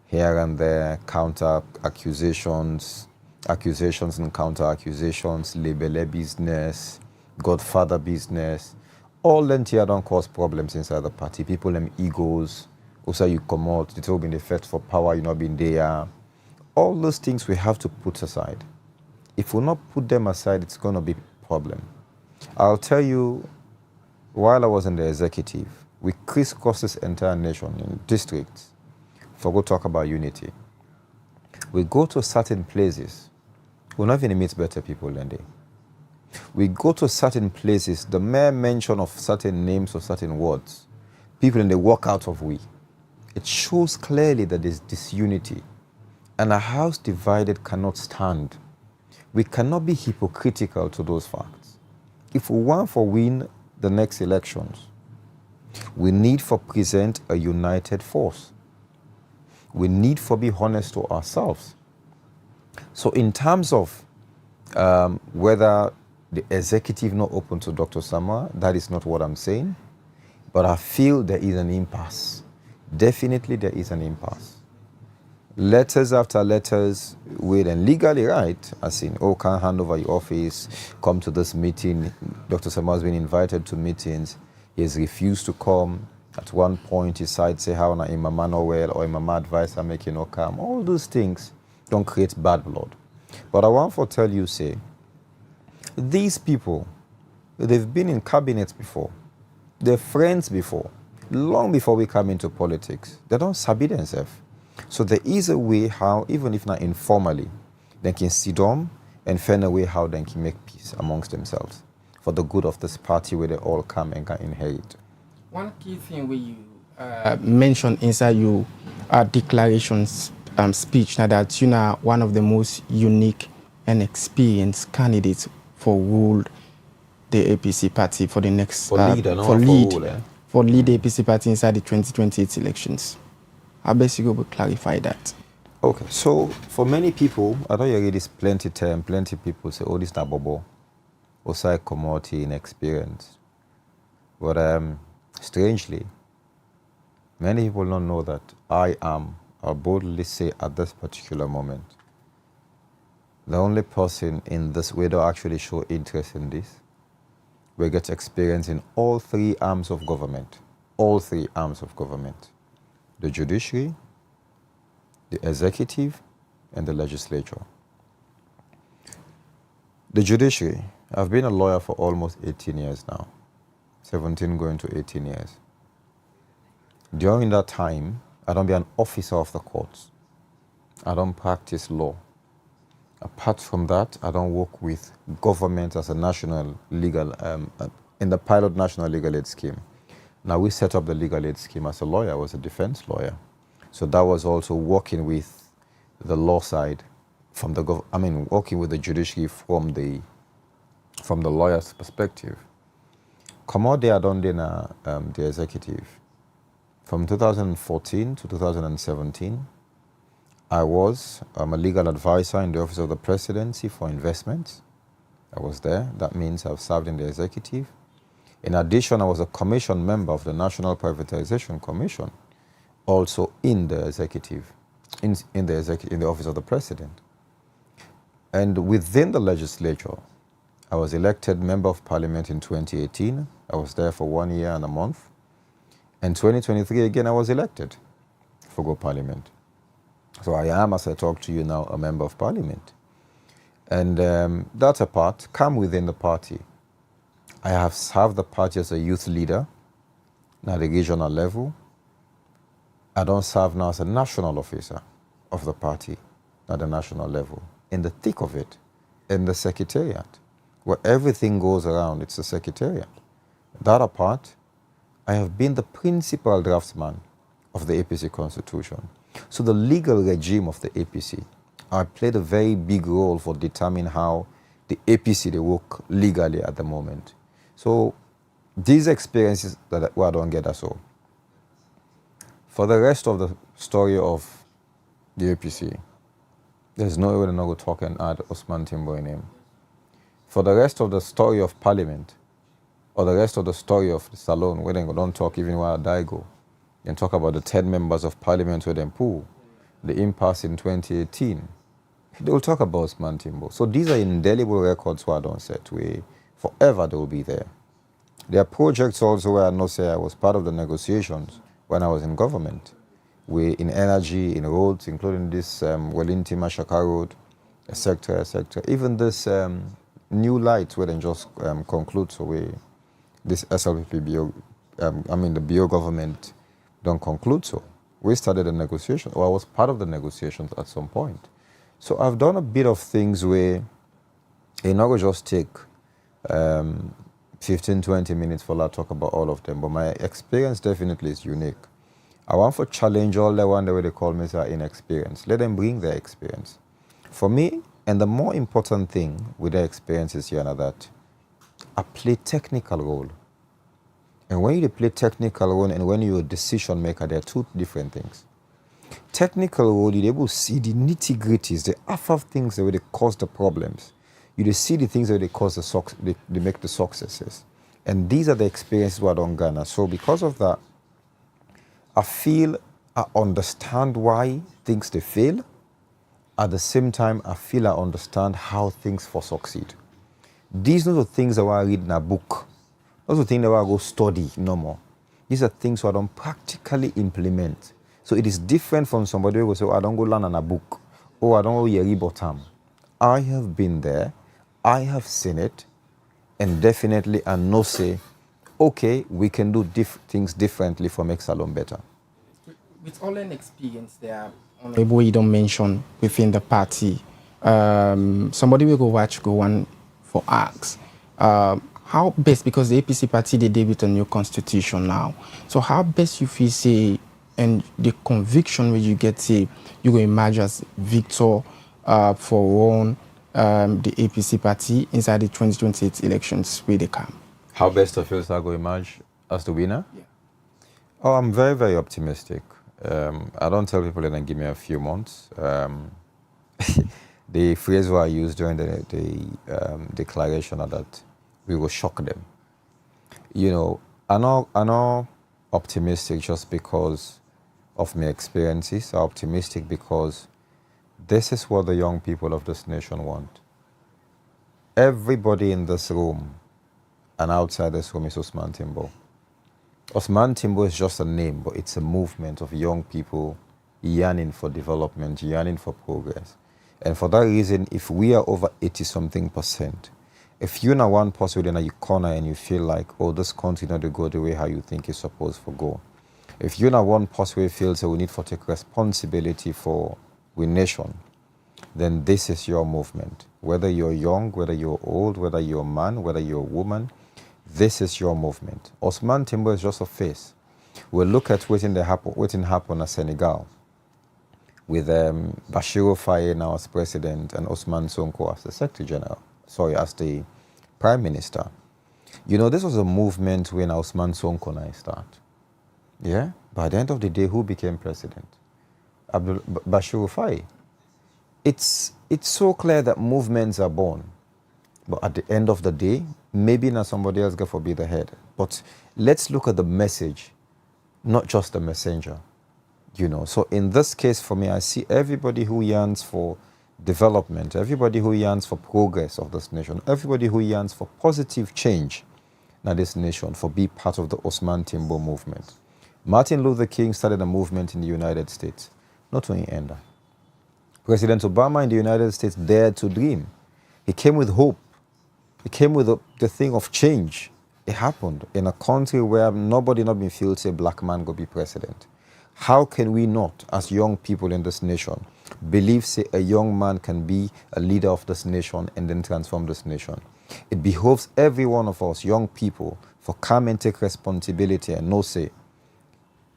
here and there, counter accusations and counter accusations, label business, godfather business. All them here don't cause problems inside the party. People them egos, also you come out, it's all been the fight for power, you not been there. All those things we have to put aside. If we not put them aside, it's gonna be a problem. I'll tell you, while I was in the executive, we crisscrossed this entire nation in districts for go talk about unity. We go to certain places, we're not even meet better people than they. We go to certain places, the mere mention of certain names or certain words, people in they walk out of we. It shows clearly that there's disunity. And a house divided cannot stand. We cannot be hypocritical to those facts. If we want to win the next elections, we need to present a united force. We need to be honest to ourselves. So in terms of whether the executive not open to Dr. Samoa, that is not what I'm saying. But I feel there is an impasse. Definitely there is an impasse. Letters after letters, with and legally right, as in, oh, can't hand over your office, come to this meeting. Dr. Samoa has been invited to meetings. He has refused to come. At one point, he said, say, how na Imama no well, or Imama advisor make you no come. All those things don't create bad blood. But I want to tell you, say, these people, they've been in cabinets before. They're friends before. Long before we come into politics. They don't sabi themselves. So there is a way how, even if not informally, they can sit down and find a way how they can make peace amongst themselves for the good of this party where they all come and can inherit. One key thing where you mentioned inside your declarations speech now that you are one of the most unique and experienced candidates for rule the APC party for the next for lead the APC party inside the 2028 elections. I basically will clarify that. Okay, so for many people, I know you read this plenty people say, oh, this is not bobo. Also, commodity inexperience. But strangely, many people don't know that I boldly say at this particular moment, the only person in this way that actually show interest in this, we get experience in all three arms of government. All three arms of government. The judiciary, the executive, and the legislature. The judiciary, I've been a lawyer for almost 18 years now. 17 going to 18 years. During that time, I don't be an officer of the courts. I don't practice law. Apart from that, I don't work with government as a national legal, in the pilot national legal aid scheme. Now we set up the legal aid scheme as a lawyer. I was a defense lawyer. So that was also working with the law side from the working with the judiciary from from the lawyer's perspective. Commode Adondina, the executive. From 2014 to 2017, I was a legal advisor in the Office of the Presidency for Investments. I was there. That means I've served in the executive. In addition, I was a commission member of the National Privatization Commission, also in the executive, in the Office of the President. And within the legislature, I was elected Member of Parliament in 2018. I was there for 1 year and a month. In 2023, again, I was elected for Go Parliament. So I am, as I talk to you now, a Member of Parliament. And that's a part, come within the party. I have served the party as a youth leader at the regional level. I don't serve now as a national officer of the party at the national level. In the thick of it, in the secretariat, where everything goes around, it's the secretariat. That apart, I have been the principal draftsman of the APC Constitution. So the legal regime of the APC, I played a very big role for determining how the APC, they work legally at the moment. So these experiences that I don't get at all. For the rest of the story of the APC, there's no way we're not going to talk and add Osman Timbo in him. For the rest of the story of Parliament, or the rest of the story of the Salon, where they don't talk even while I go, and talk about the 10 members of Parliament with them pool, the impasse in 2018, they will talk about Osman Timbo. So these are indelible records where I don't set way. Forever they will be there. There are projects also where I know say I was part of the negotiations when I was in government. We in energy, in roads, including this Wellington Mashaka Road, etc., etc. Even this new light where they just conclude, so this SLPP BO, the BO government don't conclude so. We started the negotiation, or I was part of the negotiations at some point. So I've done a bit of things where it not just take 15, 20 minutes for that talk about all of them, but my experience definitely is unique. I want to challenge all the one the way they call me are inexperienced. Let them bring their experience. For me, and the more important thing with their experience is here that I play technical role. And when you play technical role and when you're a decision maker, there are two different things. Technical role, you're able to see the nitty-gritties, the half of things that they cause the problems. You see the things that they cause they make the successes. And these are the experiences we don't garner. So because of that, I feel I understand why things they fail. At the same time, I feel I understand how things for succeed. These are the things that I read in a book. Those are the things that I go study no more. These are things I don't practically implement. So it is different from somebody who will say, oh, I don't go learn in a book. Oh, I don't go hear bottom. I have been there. I have seen it. And definitely I know say, okay, we can do things differently for make Salon better. With all an experience there, Honorable, you don't mention within the party, somebody will go one for acts. How best, because the APC party, they debut a new constitution now. So how best you feel say, and the conviction where you get say, you will emerge as victor for one, the APC party inside the 2028 elections where they come? How best of feels I go emerge as the winner? Yeah. Oh, I'm very, very optimistic. I don't tell people that give me a few months. The phrase I used during the declaration are that we will shock them. You know, I'm not optimistic just because of my experiences. I'm optimistic because this is what the young people of this nation want. Everybody in this room and outside this room is Osman Timbo. Osman Timbo is just a name, but it's a movement of young people yearning for development, yearning for progress. And for that reason, if we are over 80-something%, if you're not one person in a corner and you feel like, oh, this country not to go the way how you think it's supposed to go. If you're not one person who feels that we need to take responsibility for we nation, then this is your movement. Whether you're young, whether you're old, whether you're a man, whether you're a woman, this is your movement. Osman Timbo is just a face. We'll look at what happened at Senegal with Bassirou Faye now as president and Osman Sonko as the Secretary General. Sorry, as the Prime Minister. You know, this was a movement when Osman Sonko and I start. Yeah? By the end of the day, who became president? Bashir Rufai. It's so clear that movements are born. But at the end of the day, maybe not somebody else, God forbid, the head. But let's look at the message, not just the messenger. You know, so in this case, for me, I see everybody who yearns for development, everybody who yearns for progress of this nation, everybody who yearns for positive change in this nation, for be part of the Osman Timbo movement. Martin Luther King started a movement in the United States, not to end. President Obama in the United States dared to dream. He came with hope. He came with the thing of change. It happened in a country where nobody not been feel say black man go be president. How can we not, as young people in this nation, believe say a young man can be a leader of this nation and then transform this nation? It behoves every one of us, young people, for come and take responsibility and know say,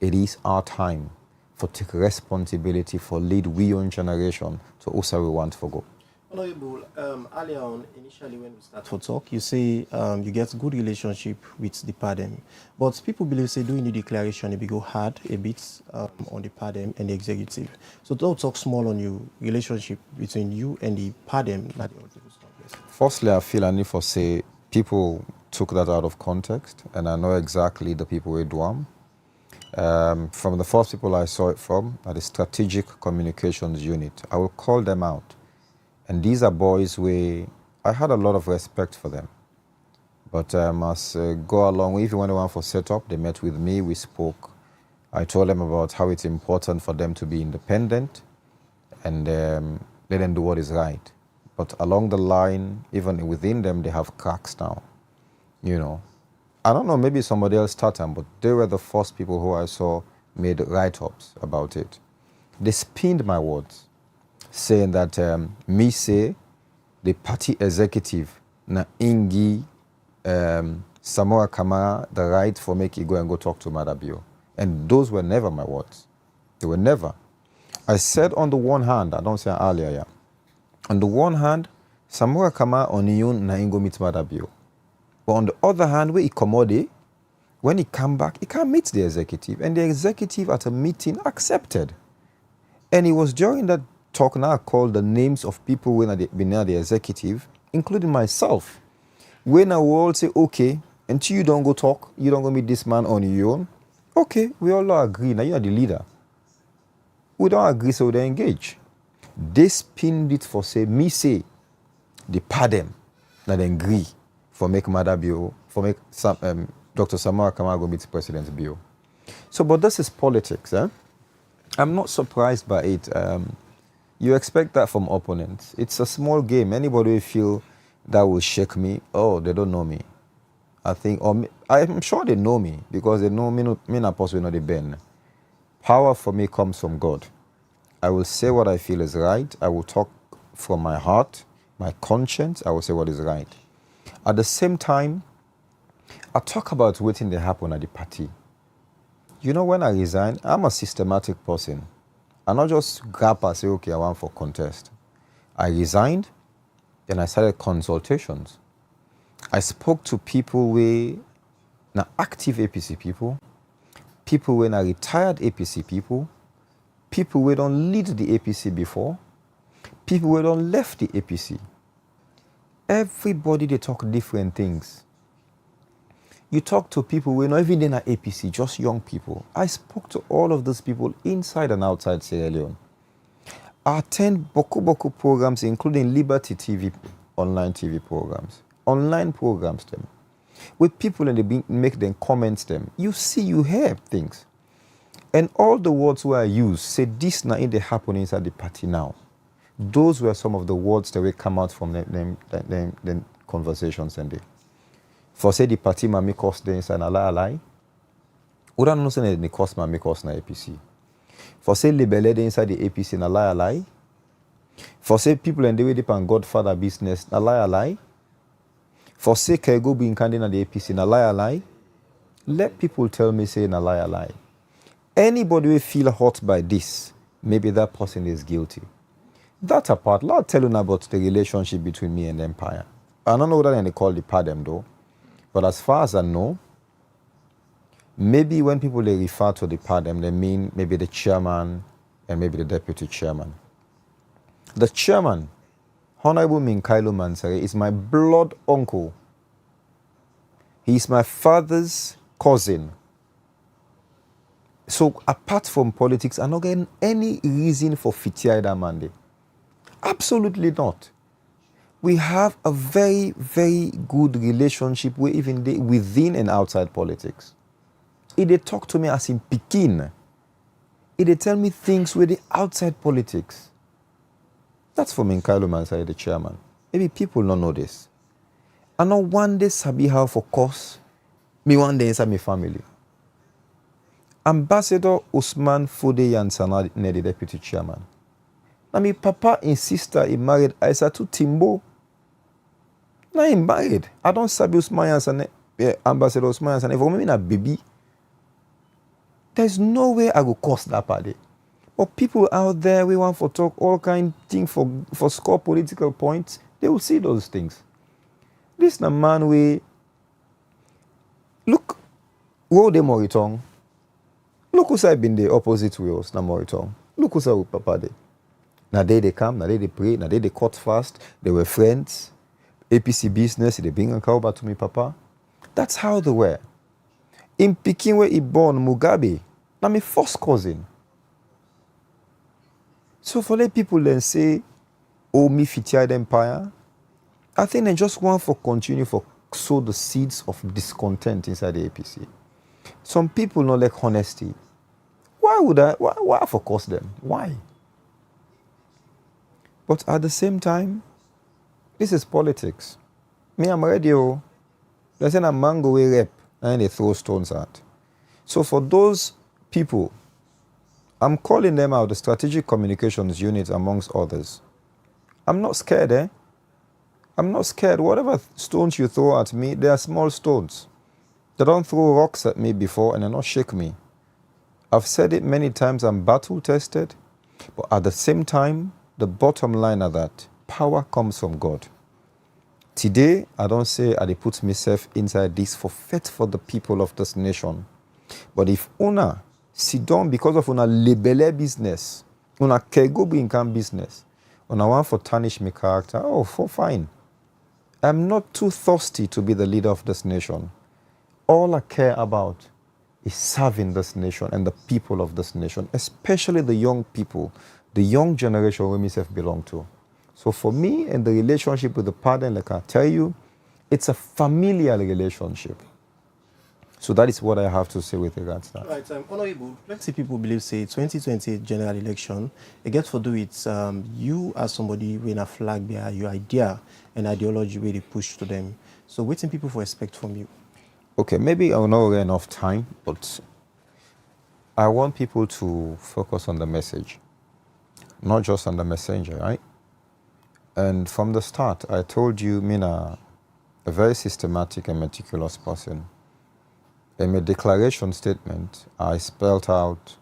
it is our time for take responsibility for lead we young generation to also we want for go. Honorable, earlier on, initially when we start for talk, you say you get good relationship with the PADEM. But people believe, say, doing the declaration, it go hard a bit on the PADEM and the executive. So talk small on your relationship between you and the PADEM. Firstly, I feel I need to say people took that out of context, and I know exactly the people who do them. From the first people I saw it from, at the Strategic Communications Unit, I will call them out. And these are boys where I had a lot of respect for them. But as go along, if you want to for setup, they met with me, we spoke. I told them about how it's important for them to be independent and let them do what is right. But along the line, even within them, they have cracks now. You know, I don't know, maybe somebody else started them, but they were the first people who I saw made write-ups about it. They spinned my words, saying that me say the party executive na ingi Samora Kamara the right for make you go and go talk to Madabio. And those were never my words. They were never. I said on the one hand, I don't say earlier, yeah. On the one hand, Samora Kamara on yun na ingo meet Madabio. But on the other hand, where he commode, when he come back, he can't meet the executive. And the executive at a meeting accepted. And it was during that talk now called the names of people when I been near the executive, including myself. When I will all say, okay, until you don't go talk, you don't go meet this man on your own. Okay, we all agree. Now you are the leader. We don't agree, so they engage. They spinned it for say, me say, the PADEM, that they agree for make Madabio, for make Dr. Samara Kamara go meet President Bio. So, but this is politics, eh? I'm not surprised by it. You expect that from opponents. It's a small game. Anybody will feel that will shake me, oh, they don't know me. I think, or I'm sure they know me because they know me not possibly not the Ben. Power for me comes from God. I will say what I feel is right. I will talk from my heart, my conscience. I will say what is right. At the same time, I talk about waiting to happen at the party. You know, when I resign, I'm a systematic person. I not just grab and say, okay, I want for contest. I resigned, then I started consultations. I spoke to people who are active APC people, people who are retired APC people, people who don't lead the APC before, people who don't left the APC. Everybody, they talk different things. You talk to people who are not even in an APC, just young people. I spoke to all of those people inside and outside Sierra Leone. I attend Boku programs, including Liberty TV, online TV programs, online programs them, with people and they make them comments them. You see, you hear things. And all the words were used, say this now in the happen inside the party now. Those were some of the words that will come out from them conversations and they. For say the party ma make us the inside na lie. We don't know say the cost ma make us na APC. For say libele the inside the APC na lie. For say people and the way they pan Godfather business na lie. For say Kego being candidate na the APC na lie. Let people tell me say na lie. Anybody will feel hurt by this, maybe that person is guilty. That apart, I'll tell you about the relationship between me and Empire. I don't know whether they call the padem though, but as far as I know, maybe when people they refer to the padem, they mean maybe the chairman and maybe the deputy chairman. The chairman, Honorable Minkailo Mansare, is my blood uncle. He is my father's cousin. So apart from politics, I'm not getting any reason for Fitiaida Mande. Absolutely not. We have a very, very good relationship within and outside politics. They talk to me as in Pekin. They tell me things with the outside politics. That's for Minkailo Mansare, the chairman. Maybe people don't know this. I know one day sabi how for course, me one day inside my family. Ambassador Osman Yansana, the deputy chairman. Now, my papa and sister he married Aisatu Timbo. Now he married. I don't sabi Osman Yansana, Ambassador Osman Yansana. For me, a baby. There's no way I will cost that party. But people out there, we want to talk all kind of things for score political points. They will see those things. This na man we look, wo de Moritong. Look who's I been the opposite wheels na Moritong. Look who's I with Papa de. Na they come, na they pray, na they cut fast. They were friends. APC business, they bring a cow back to me, Papa. That's how they were. In Pekin where he born Mugabe, na my first cousin. So for let people then say, oh, me Fitiaida Empire, I think they just want for continue for sow the seeds of discontent inside the APC. Some people not like honesty. Why for cost them? Why? But at the same time, this is politics. Me, I'm ready. They say a mango we rep and they throw stones at. So for those people, I'm calling them out the strategic communications unit amongst others. I'm not scared, eh? I'm not scared. Whatever stones you throw at me, they are small stones. They don't throw rocks at me before and they don't shake me. I've said it many times, I'm battle tested, but at the same time, the bottom line of that, power comes from God. Today, I don't say I put myself inside this for fit for the people of this nation. But if una sit down because of una labele business, una kego income business, una want for tarnish my character, fine. I'm not too thirsty to be the leader of this nation. All I care about is serving this nation and the people of this nation, especially the young people, the young generation we myself belong to. So for me and the relationship with the partner, like I tell you, it's a familial relationship. So that is what I have to say with regards to that. Right, Honorable, plenty people believe, say, 2020 general election, it gets to do with you as somebody with a flag bearer, your idea and ideology where they push to them. So waiting people for respect from you. Okay, maybe I will not get enough time, but I want people to focus on the message, not just on the messenger, right? And from the start, I told you, Mina, a very systematic and meticulous person. In my declaration statement, I spelled out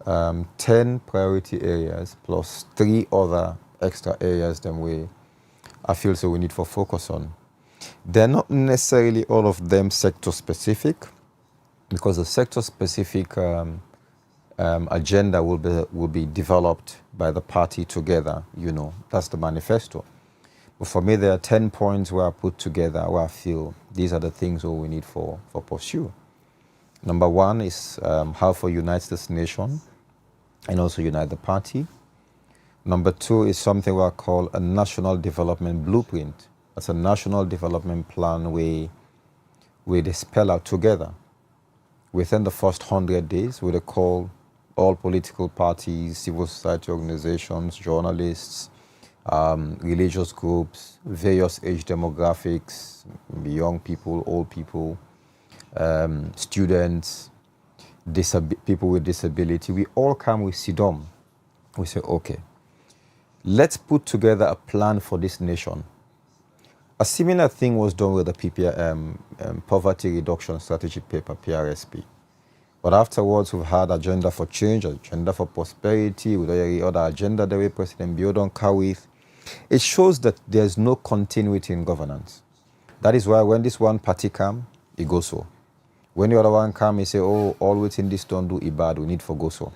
10 priority areas plus 3 other extra areas than I feel so we need for focus on. They're not necessarily all of them sector specific, because the sector specific agenda will be developed by the party together. That's the manifesto. But for me, there are 10 points where I put together where I feel these are the things we need for pursue. Number 1 is how to unite this nation and also unite the party. Number 2 is something we call a national development blueprint. That's a national development plan we spell out together. Within the first 100 days, we call all political parties, civil society organizations, journalists, religious groups, various age demographics, young people, old people, students, people with disability. We all come with SIDOM. We say, okay, let's put together a plan for this nation. A similar thing was done with the Poverty Reduction Strategy paper, PRSP. But afterwards, we've had agenda for change, agenda for prosperity, with the other agenda that we President Biodon with. It shows that there's no continuity in governance. That is why when this one party come, it goes so. When the other one come, he say, oh, all within this don't do ibad, we need for go so.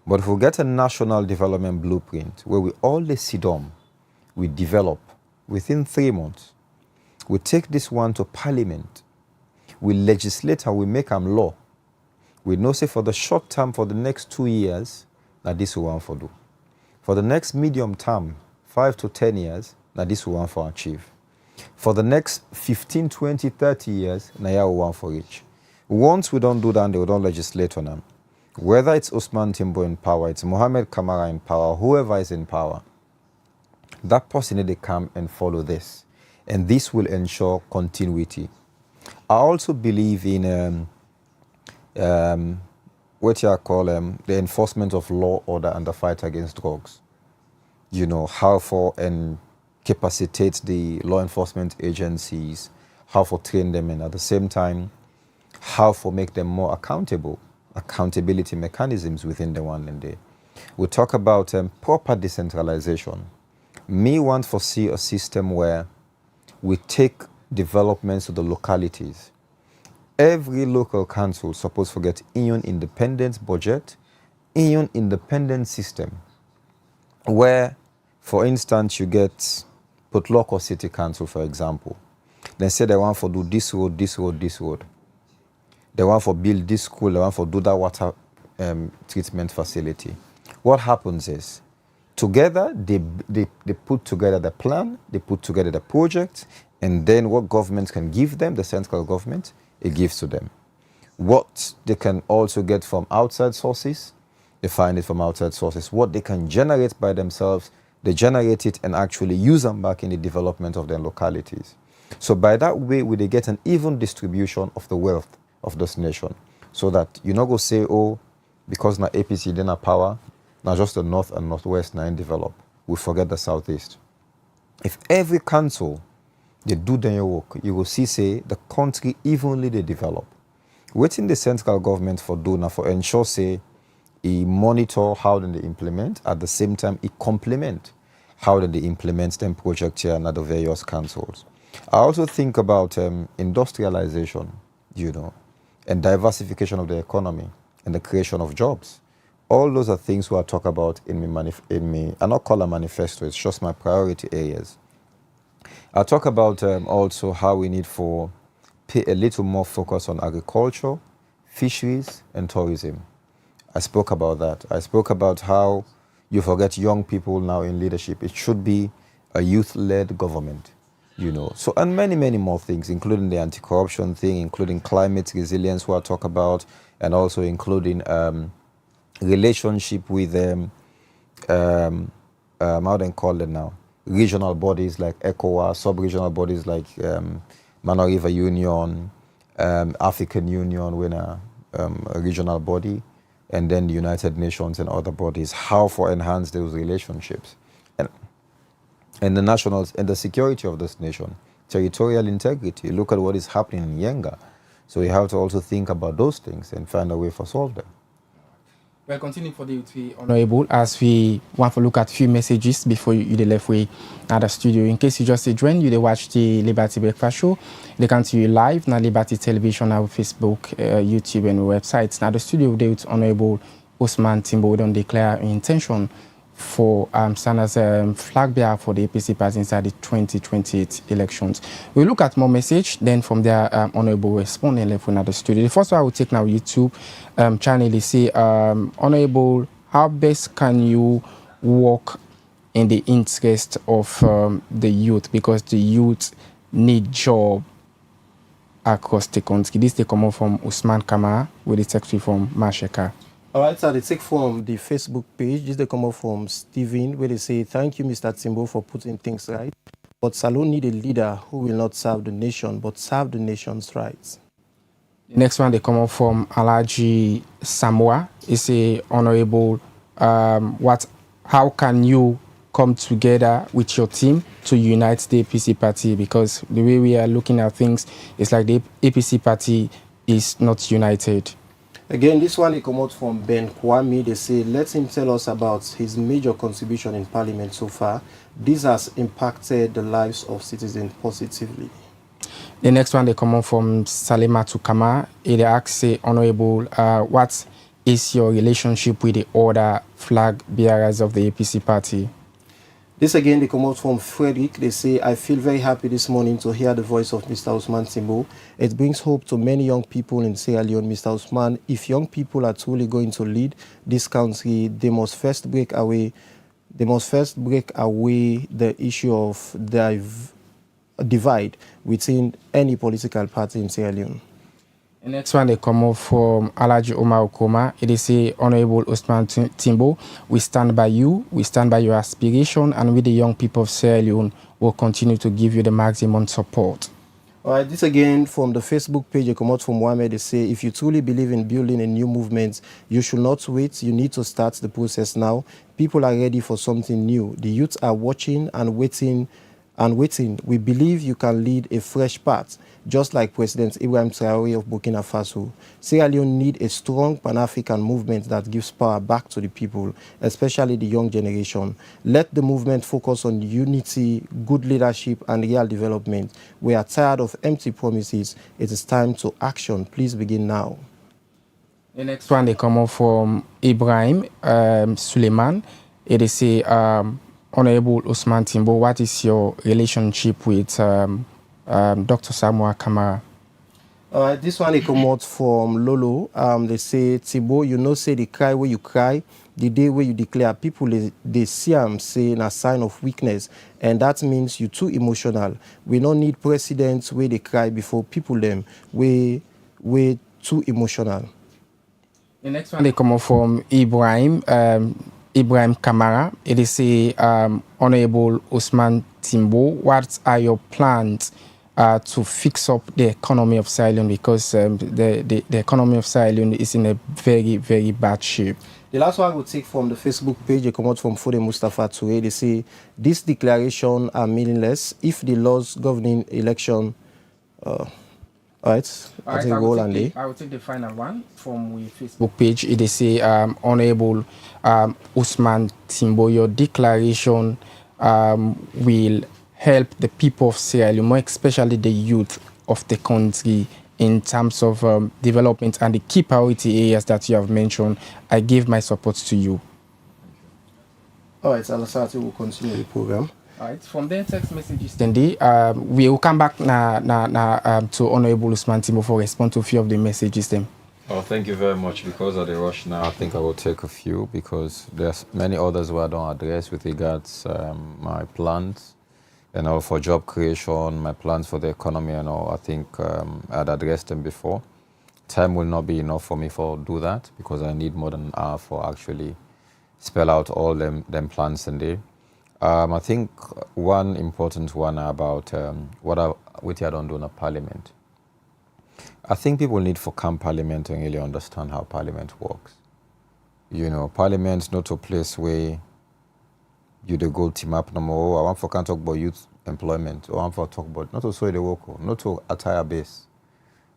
But if we get a national development blueprint where we always sit down, we develop within 3 months, we take this one to parliament, we legislate and we make them law. We know say for the short term, for the next 2 years, that this we want for do. For the next medium term, 5 to 10 years, that this we want for achieve. For the next 15, 20, 30 years, now we want for reach. Once we don't do that, they don't legislate on them. Whether it's Osman Timbo in power, it's Mohamed Kamara in power, whoever is in power, that person they come and follow this. And this will ensure continuity. I also believe in what you call the enforcement of law, order, and the fight against drugs. You know, how for and capacitate the law enforcement agencies, how for train them, and at the same time, how for make them more accountable, accountability mechanisms within the one and day. We talk about proper decentralization. Me want to see a system where we take developments to the localities. Every local council supposed to get in independent budget, in independent system, where, for instance, you get put local city council, for example. They say they want to do this road, this road, this road. They want to build this school, they want to do that water treatment facility. What happens is, together, they put together the plan, they put together the project, and then what government can give them, the central government, it gives to them. What they can also get from outside sources, they find it from outside sources. What they can generate by themselves, they generate it and actually use them back in the development of their localities. So by that way, they get an even distribution of the wealth of this nation. So that you not go say, oh, because now APC then have power, now just the north and northwest now develop. We forget the southeast. If every council they do their work, you will see say the country evenly they develop. Waiting the central government for do now for ensure say he monitor how they implement, at the same time he complement how they implement them projects here and at the various councils. I also think about industrialization, you know, and diversification of the economy and the creation of jobs. All those are things we are talk about in me. I not call a manifesto. It's just my priority areas. I talk about also how we need for pay a little more focus on agriculture, fisheries, and tourism. I spoke about that. I spoke about how you forget young people now in leadership. It should be a youth-led government, you know. So, and many, many more things, including the anti-corruption thing, including climate resilience, what I talk about, and also including relationship with how they call it now, regional bodies like ECOWAS, sub-regional bodies like Mano River Union, African Union, when a regional body, and then the United Nations and other bodies, how for enhance those relationships. And the nationals and the security of this nation, territorial integrity. Look at what is happening in Yenga. So we have to also think about those things and find a way for solve them. We'll continue for the Honorable as we want to look at a few messages before you left way at the studio. In case you just joined, you watch the Liberty Breakfast Show. They come to you live na Liberty Television, our Facebook, YouTube, and websites. Now the studio today with Honorable Osman Timbo. We don't declare intention for stand as flag bearer for the APC party inside the 2028 elections. We'll look at more message, then from there, Honorable respond and left at the studio. The first one I will take now YouTube channel. They say, Honorable, how best can you work in the interest of the youth, because the youth need job across the country? This they come up from Usman Kamara with the secretary from Masheka. All right, so they take from the Facebook page. This they come up from Steven, where they say, thank you, Mr. Timbo, for putting things right. But Salone need a leader who will not serve the nation, but serve the nation's rights. The next one they come up from Alaji Samoa. It's a Honorable, how can you come together with your team to unite the APC party? Because the way we are looking at things, it's like the APC party is not united. Again, this one they come out from Ben Kwame. They say, let him tell us about his major contribution in Parliament so far. This has impacted the lives of citizens positively. The next one they come out from Salima Tukama. They ask, say, Honorable, what is your relationship with the other flag bearers of the APC party? This again, they come out from Frederick. They say, I feel very happy this morning to hear the voice of Mr. Osman Timbo. It brings hope to many young people in Sierra Leone. Mr. Osman, if young people are truly going to lead this country, they must first break away the issue of divide within any political party in Sierra Leone. The next one they come up from Alaji Omar Okoma. It is say, Honorable Osman Timbo, we stand by you, we stand by your aspiration, and with the young people of Sierra Leone will continue to give you the maximum support. All right, this again from the Facebook page, they come out from Mohammed. They say, if you truly believe in building a new movement, you should not wait. You need to start the process now. People are ready for something new. The youth are watching and waiting. We believe you can lead a fresh path, just like President Ibrahim Traoré of Burkina Faso. Sierra Leone need a strong Pan-African movement that gives power back to the people, especially the young generation. Let the movement focus on unity, good leadership, and real development. We are tired of empty promises. It is time to action. Please begin now. The next one they come up from Ibrahim Suleiman. It is say, Honorable Osman Timbo, what is your relationship with Dr. Samuel Kamara? All right, this one they come out from Lolo. They say, Timbo, you know, say the cry where you cry, the day where you declare people, they see am saying a sign of weakness, and that means you too emotional. We don't need presidents where they cry before people them. We too emotional. The next one they come out from Ibrahim Kamara. It is say, Honorable Osman Timbo, what are your plans to fix up the economy of Sierra Leone, because the economy of Sierra Leone is in a very, very bad shape? The last one we'll take from the Facebook page, they come out from Fode Mustafa Toure. They say, this declaration are meaningless if the laws governing election... All right, I will take the final one from the Facebook page. It is say, Honorable Osman Timbo, your declaration will help the people of Sierra Leone, more especially the youth of the country, in terms of development and the key priority areas that you have mentioned. I give my support to you. All right, Alasati will continue the program. All right, from there, text messages. Then we will come back to Honorable Osman Timbo for response to a few of the messages. Then. Oh, thank you very much. Because of the rush now, I think I will take a few, because there's many others where I don't address with regards my plans, you know, for job creation, my plans for the economy and all. I think I'd addressed them before. Time will not be enough for me to do that, because I need more than an hour for actually spell out all them plans in there. I think one important one about what I don't do in a parliament. I think people need to come parliament and really understand how parliament works. You know, parliament is not a place where you the go team up no more. I want for can talk about youth employment, or I want for talk about not also the work, not to attire base.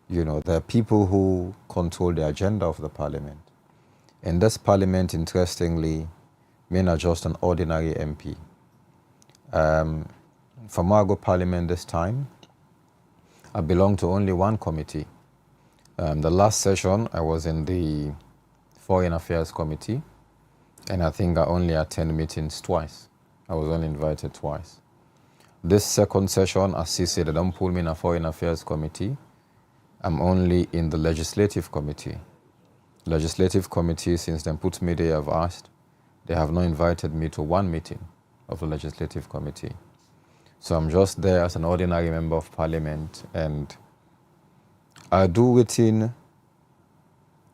You know, there are people who control the agenda of the parliament. And this parliament, interestingly, may not just an ordinary MP. For Margo Parliament this time, I belong to only one committee. The last session, I was in the Foreign Affairs Committee, and I think I only attended meetings twice. I was only invited twice. This second session, as she said, they don't pull me in a Foreign Affairs Committee. I'm only in the Legislative Committee. Legislative Committee, since they put me there, I've asked, they have not invited me to one meeting of the Legislative Committee. So I'm just there as an ordinary member of Parliament, and I do within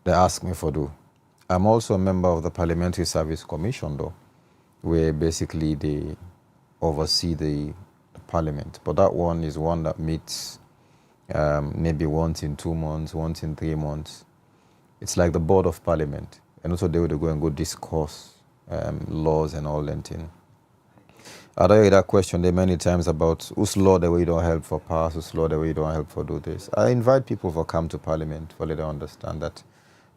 they ask me for do. I'm also a member of the Parliamentary Service Commission, though, where basically they oversee the Parliament. But that one is one that meets maybe once in 2 months, once in 3 months. It's like the Board of Parliament. And also they would go and go discuss laws and all that thing. I heard that question there many times about whose law the way you don't help for pass, whose law the way you don't help for do this. I invite people to come to Parliament for let them understand that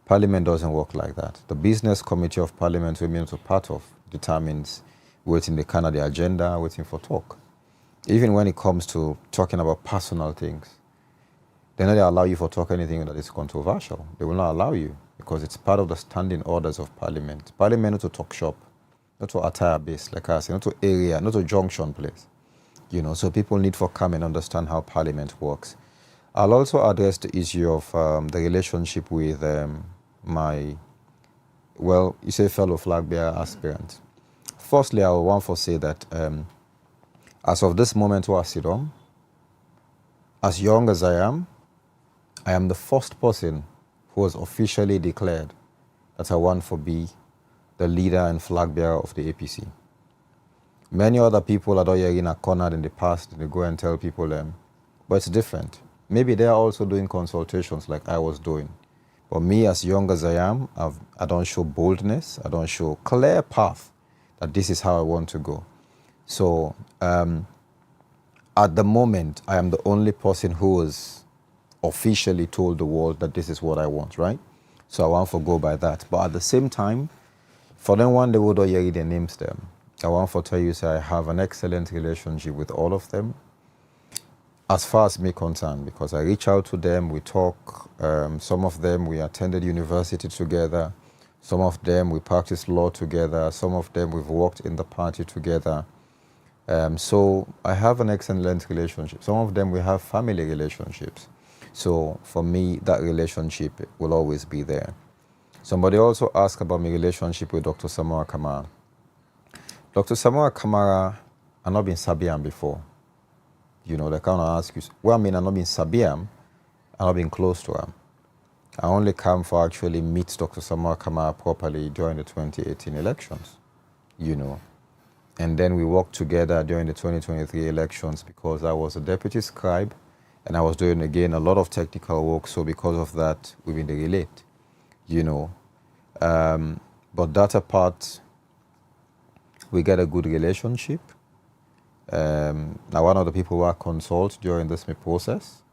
Parliament doesn't work like that. The business committee of Parliament we're meant to part of determines waiting the kind of the agenda, waiting for talk. Even when it comes to talking about personal things, they not allow you for talk anything that is controversial. They will not allow you because it's part of the standing orders of Parliament. Parliament not to talk shop, not to attire base, like I said, not to area, not to junction place. So people need to come and understand how Parliament works. I'll also address the issue of the relationship with my, you say fellow flag bearer aspirant. Firstly, I want to say that as of this moment where I sit on, as young as I am the first person who was officially declared that I want to be the leader and flag bearer of the APC. Many other people are in a corner in the past, they go and tell people but it's different. Maybe they are also doing consultations like I was doing. But me, as young as I am, I don't show boldness, I don't show clear path that this is how I want to go. So at the moment, I am the only person who has officially told the world that this is what I want, right? So I want to go by that. But at the same time, for them one, they would not hear their names them. I want to tell you, I have an excellent relationship with all of them, as far as me concerned, because I reach out to them, we talk. Some of them, we attended university together. Some of them, we practiced law together. Some of them, we've worked in the party together. So I have an excellent relationship. Some of them, we have family relationships. So for me, that relationship will always be there. Somebody also asked about my relationship with Dr. Samoa Kamara. Dr. Samoa Kamara, I've not been Sabiam before. They kind of ask you, I've not been Sabiam, I've not been close to him. I only come for actually meet Dr. Samoa Kamara properly during the 2018 elections, And then we worked together during the 2023 elections because I was a deputy scribe and I was doing, again, a lot of technical work. So because of that, we've been relate, But that apart, we get a good relationship. Now, one of the people who I consult during this process.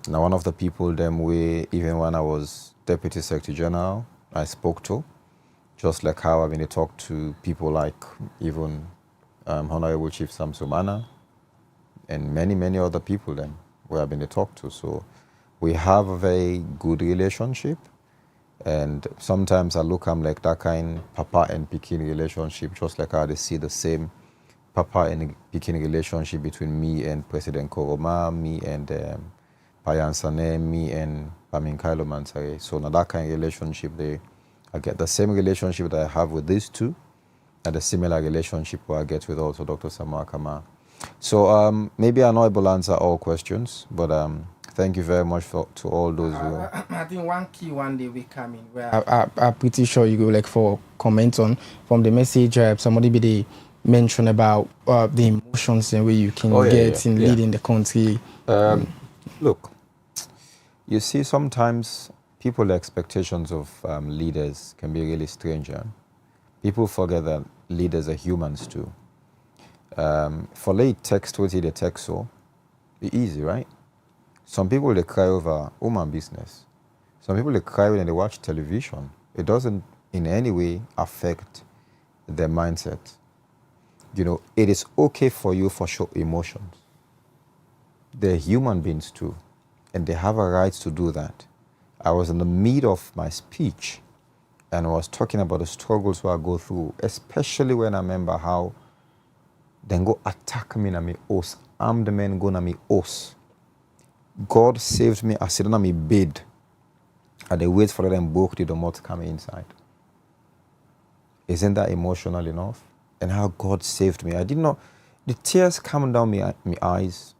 Now, one of the people even when I was Deputy Secretary General, I spoke to, just like how I've been to talk to people like even Honorable Chief Samsumana and many, many other people where I've been to talk to. So we have a very good relationship. And sometimes I'm like that kind Papa and Pekin relationship, just like how they see the same Papa and Pekin relationship between me and President Koroma, me and Payan Sane, me and Pamin Kailo Mansare. So now that kind of relationship, I get the same relationship that I have with these two, and a similar relationship where I get with also Dr. Samoa Kamara. So maybe I'm not able to answer all questions, but thank you very much to all those who... I think one key one day will come in where I'm pretty sure you go for comment on from the message somebody be mention about the emotions and where you can get in leading the country. Look, you see, sometimes people's expectations of leaders can be really strange. People forget that leaders are humans too. For late text, what they text so, be easy, right? Some people, they cry over woman business. Some people, they cry when they watch television. It doesn't in any way affect their mindset. It is okay for you for show emotions. They're human beings too, and they have a right to do that. I was in the middle of my speech, and I was talking about the struggles I go through, especially when I remember how they go attack me na me os, armed men go na me os. God saved me. I sit on my bed. And they wait for them both to not come inside. Isn't that emotional enough? And how God saved me. I did not. The tears come down my eyes.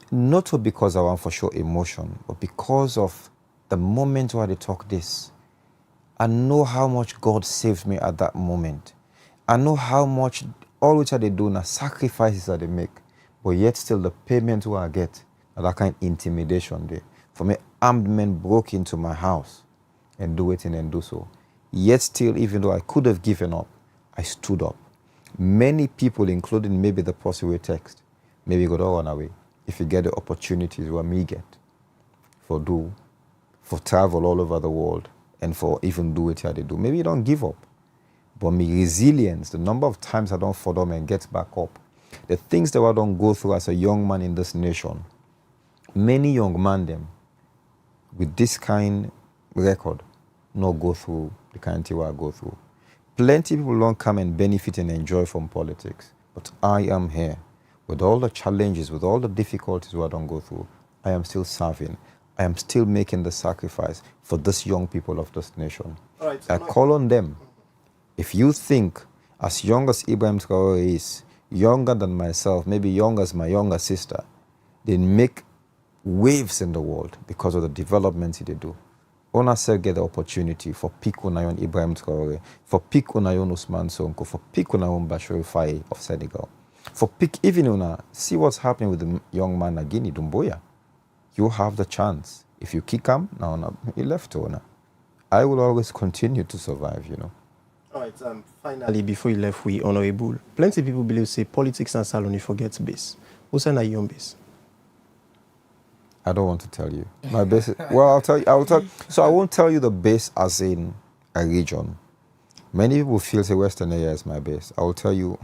Not because I want for sure emotion, but because of the moment where they talk this. I know how much God saved me at that moment. I know how much all which they do now sacrifices that they make, but yet still the payment where I get. That kind of intimidation there. For me, armed men broke into my house and do it and do so. Yet still, even though I could have given up, I stood up. Many people, including maybe the person we text, maybe go run away. If you get the opportunities where me get for do, for travel all over the world, and for even do it here they do. Maybe you don't give up. But my resilience, the number of times I don't fall down and get back up, the things that I don't go through as a young man in this nation, many young men them with this kind record not go through the kind thing I go through. Plenty of people don't come and benefit and enjoy from politics, but I am here with all the challenges, with all the difficulties I don't go through. I am still serving. I am still making the sacrifice for this young people of this nation. Right, so I call on them. If you think, as young as Ibrahim Traore is, younger than myself, maybe younger as my younger sister, they make waves in the world because of the developments they do. Ona self get the opportunity for pick Unayon Ibrahim Traore, for pick Unayon Usman Sonko, for pick Unayon Bashir Faye of Senegal, for pick even Una, see what's happening with the young man Agini Dumboya. You have the chance. If you kick him, now he left Ona. I will always continue to survive, you know. All right, finally, before you left, we honorable. Plenty of people believe say politics and salon, you forget base. What's an your base? I don't want to tell you. My base is, well, I'll tell you. So I won't tell you the base as in a region. Many people feel say Western area is my base. I will tell you,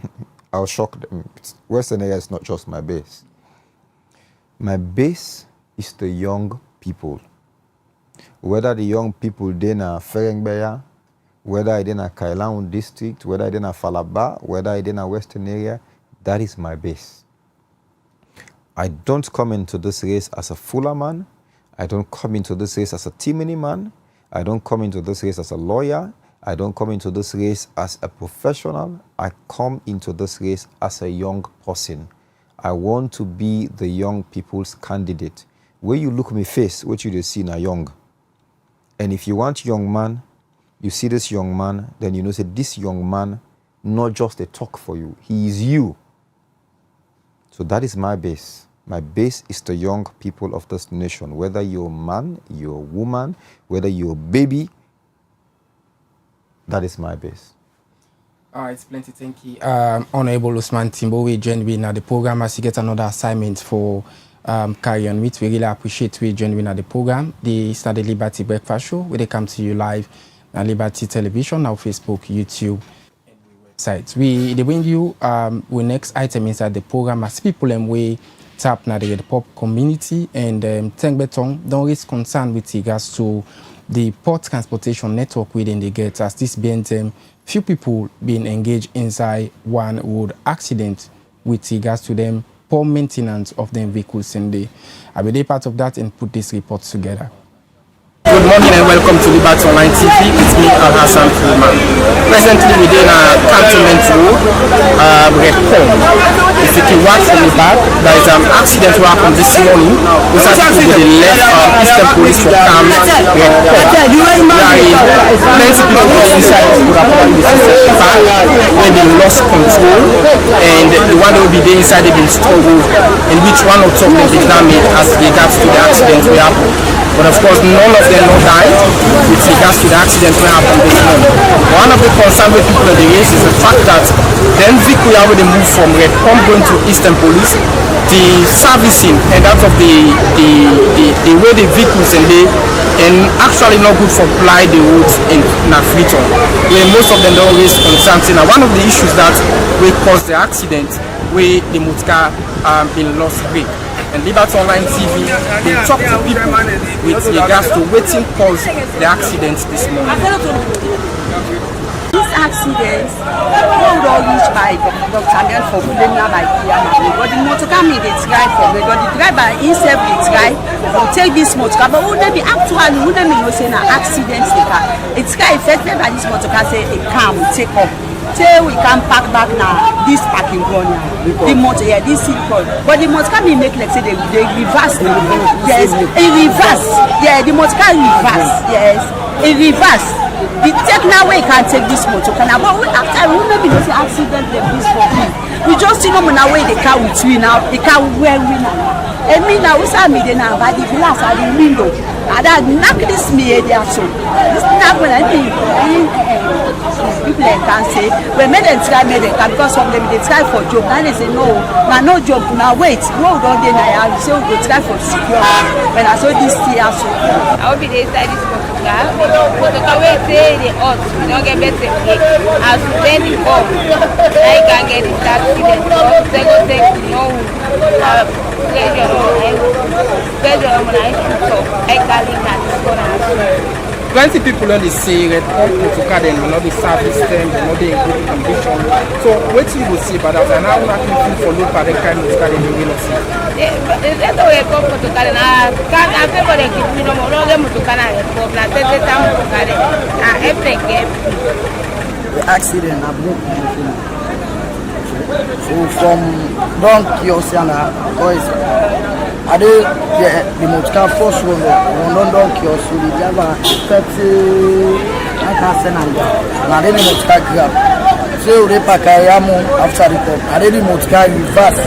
I'll shock them. Western area is not just my base. My base is the young people. Whether the young people they na Flagbearer, whether I in a Kailaun district, whether I in a Falaba, whether I in a Western area, that is my base. I don't come into this race as a fuller man. I don't come into this race as a Timini man. I don't come into this race as a lawyer. I don't come into this race as a professional. I come into this race as a young person. I want to be the young people's candidate. When you look me face, what you see now young. And if you want young man, you see this young man, then you know say this young man, not just a talk for you. He is you. So that is my base. My base is the young people of this nation. Whether you're a man, you're a woman, whether you're a baby, that is my base. All right, plenty. Thank you. Honorable Osman Timbo, we joined me at the program as you get another assignment for carry on with. We really appreciate we joined me at the program. This is the Liberty Breakfast Show, where they come to you live on Liberty Television, our Facebook, YouTube, and website. They bring you with next item inside the program as people and we tap na the pop community and Teng Betong don't raise concern with regards to the port transportation network within the gates as this being few people being engaged inside one road accident with regards to them poor maintenance of them vehicles in the I will be part of that and put this report together. Good morning and welcome to Liberty Online TV. It's me, Hassan Timbo. Presently within a cantonment road, Redcom. If you can watch from the back, there is an accident that happened this morning. This has to be the left Eastern Police for Cam Redcom. There are plenty of people inside the when they lost control, and the one that will be there inside they've been struggled, in which one or two of them did not make as regards to the accident that happened. But of course, none of them not died with regards to the accident that happened this morning. One of the concerns with people in the race is the fact that then vehicle where they move from Redcom going to Eastern Police, the servicing and that of the way the vehicles and actually not good for ply the roads in Freetown, where most of them don't raise concerns. Now, one of the issues that will cause the accident where the motor been lost brake. And Liberty Online TV, they talk to people with regards to waiting cause the accident this morning. This accident, one don't reach by Dr. Miel for Bulemna by Piano. But the motorcar made it try for me. But the driver himself they try to take this motorcar. But wouldn't be actually wouldn't be no saying an accident the car. It's kind of affected by this motorcar say a car will take off. Say we can park back now this parking corner. The motor, yeah, this silicon. But the motor can make like say they reverse. Yes, it reverse. Yeah, the motor can reverse. Yes, it reverse. The technical way can take this motor can but we after we maybe no accident like this for me. We just see no man away the car with we now. The car where we now. And me now we saw me then by the glass at the window. And that knock this me there so. This not when I think. complain can say, we made them try, because some of them they try for job. Then they say, no, now no job, now wait, no, don't they now, you say, we go try for secure. When I saw this year, so. I will be the inside this motocar wey say the hot, we don't get better again. As we then the bomb, I can get the accident. They go take no pressure on my shoot up. I can't link at this corner. Plenty people only say red pump motocar then will not be service them, will not be in good condition. So what you will see about that, and how not feel for look at the kind of motocar they will not see. That's why I come motocar and I feel they keep me no more. No, they motocar and pop. Now they time motocar and everything. The accident I broke my finger. So from Don Kiosiana, boys, I did the motocar first one Don Kios, so the driver 30 and I did the motocar grab. So they pack after the top. I did the motocar reverse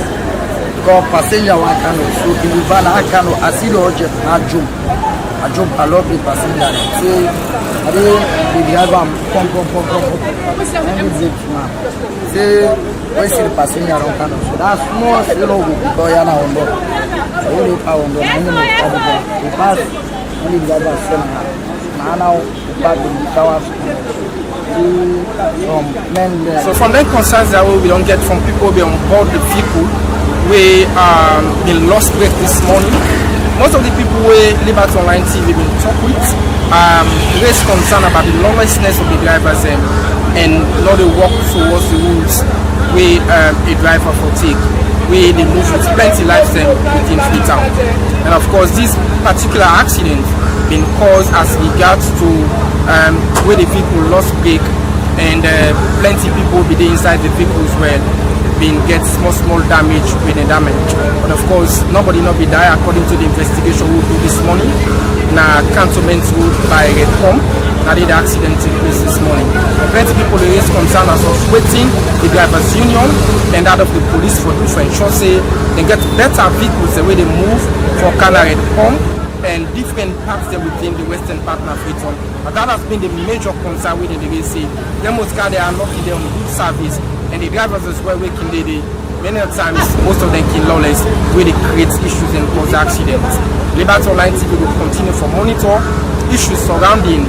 because passenger one canoe. So the reverse I canoe, I see the object, I jump a lot with passenger. So I did the driver pump. And it's it now. So we see the passenger on canoe. So that's more slow because you're not on board. So we power on board. We pass only the driver now we pass the towers. So from them concerns that we don't get from people be on board the vehicle, we been lost break this morning. Most of the people we Liberty Online TV been talk with raise concern about the lawlessness of the drivers and not the walk towards the rules we a driver for take. We they move with plenty lives within Freetown. And of course this particular accident been caused as regards to where the vehicle lost brake and plenty people be there inside the vehicles where been get small damage with the damage. But of course nobody not be there according to the investigation we do this morning. Na cantonment road by Red Pump. Now the accident took place this morning. Plenty people raise concern as of waiting the drivers union and that of the police for ensure say they get better vehicles the way they move for Red Pump and different parts within the western part of Freetown. But that has been the major concern within the say. Them most car they are not there on good service and the drivers as well working they many times most of them kill lawless where they create issues and cause accidents. Liberty Online TV will continue to monitor issues surrounding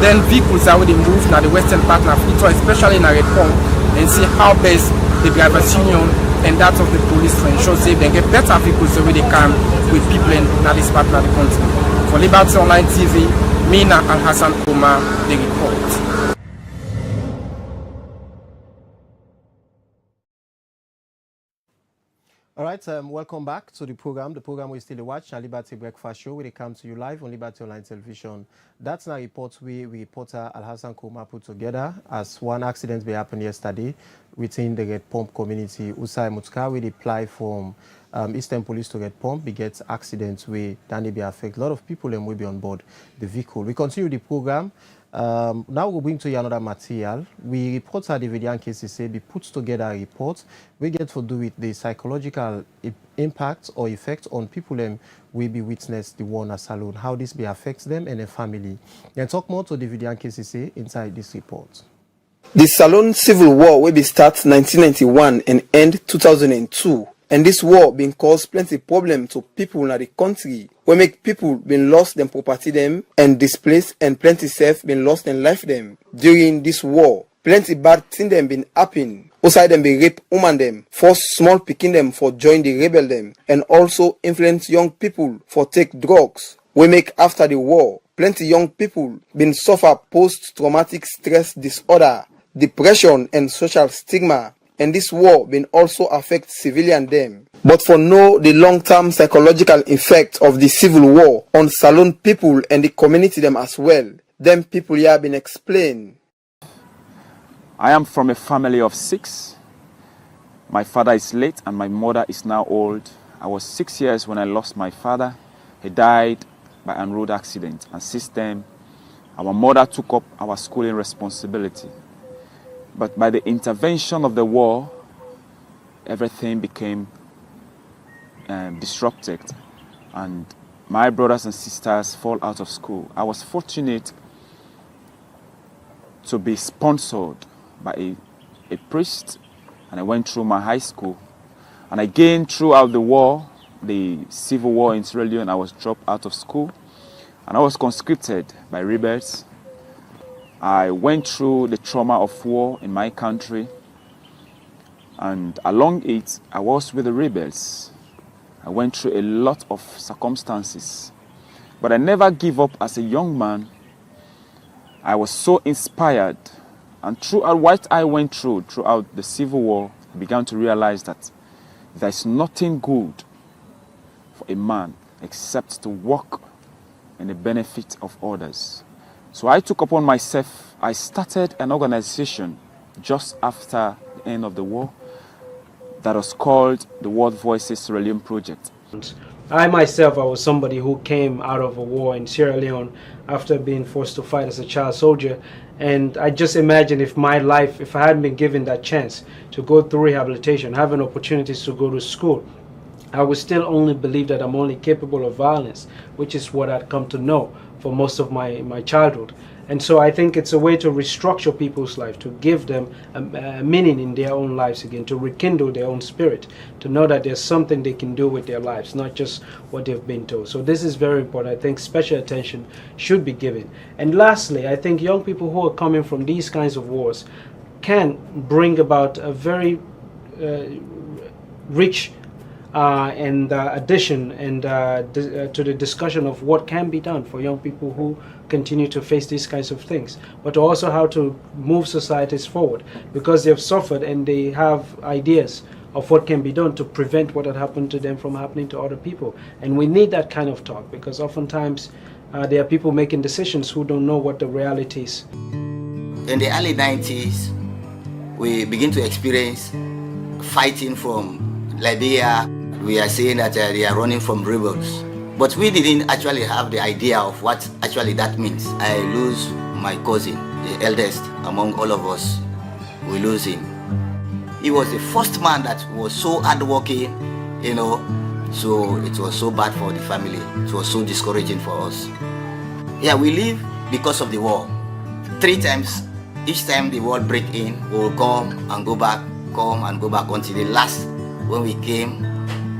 then vehicles that will move now the western part of Freetown, especially in a Red Pump, and see how best the drivers union and that of the police to ensure safe they get better vehicles the way they can with people in this part of the country. For Liberty Online TV, Mina and Hassan Omar, the report. All right, welcome back to the program. The program we still watch, a Liberty Breakfast Show, where they come to you live on Liberty Online Television. That's now report we reporter Al-Hassan Kuma put together as one accident happened yesterday within the Red Pump community. Usai Mutka, we apply from Eastern Police to Red Pump, we get accidents where then they affect a lot of people and will be on board the vehicle. We continue the program. Now we'll bring to you another material. We report at the Vidian cases say we put together a report. We get to do with the psychological impact or effect on people and we be witness the one at Salon, how this be affects them and their family. And talk more to the Vidian cases say inside this report. The Salon Civil War will be start 1991 and end 2002. And this war been cause plenty problem to people in the country. We make people been lost them property them and displaced and plenty self been lost and life them. During this war, plenty bad thing them been happen. Outside them be rape woman them, force small picking them for join the rebel them, and also influence young people for take drugs. We make after the war, plenty young people been suffer post-traumatic stress disorder, depression and social stigma. And this war been also affect civilian them. But for know the long-term psychological effect of the civil war on Salon people and the community them as well, them people here been explained. I am from a family of 6. My father is late and my mother is now old. I was 6 years when I lost my father. He died by a road accident, and since then, our mother took up our schooling responsibility. But by the intervention of the war, everything became disrupted, and my brothers and sisters fall out of school. I was fortunate to be sponsored by a priest, and I went through my high school. And again, throughout the war, the civil war in Sierra Leone, I was dropped out of school, and I was conscripted by rebels. I went through the trauma of war in my country, and along it, I was with the rebels. I went through a lot of circumstances, but I never gave up as a young man. I was so inspired, and throughout what I went throughout the civil war, I began to realize that there's nothing good for a man except to work in the benefit of others. So I took upon myself, I started an organization just after the end of the war that was called the World Voices Sierra Leone Project. I myself, I was somebody who came out of a war in Sierra Leone after being forced to fight as a child soldier, and I just imagine if my life, if I hadn't been given that chance to go through rehabilitation, having opportunities to go to school, I would still only believe that I'm only capable of violence, which is what I'd come to know for most of my childhood. And so I think it's a way to restructure people's life, to give them a meaning in their own lives again, to rekindle their own spirit, to know that there's something they can do with their lives, not just what they've been told. So this is very important. I think special attention should be given. And lastly, I think young people who are coming from these kinds of wars can bring about a very rich addition and to the discussion of what can be done for young people who continue to face these kinds of things, but also how to move societies forward, because they've suffered and they have ideas of what can be done to prevent what had happened to them from happening to other people. And we need that kind of talk, because oftentimes there are people making decisions who don't know what the reality is. In the early 90s, we begin to experience fighting from Liberia. We are saying that they are running from rebels. But we didn't actually have the idea of what actually that means. I lose my cousin, the eldest among all of us. We lose him. He was the first man that was so hardworking, so it was so bad for the family. It was so discouraging for us. Yeah, we live because of the war. 3 times, each time the war break in, we will come and go back until the last, when we came,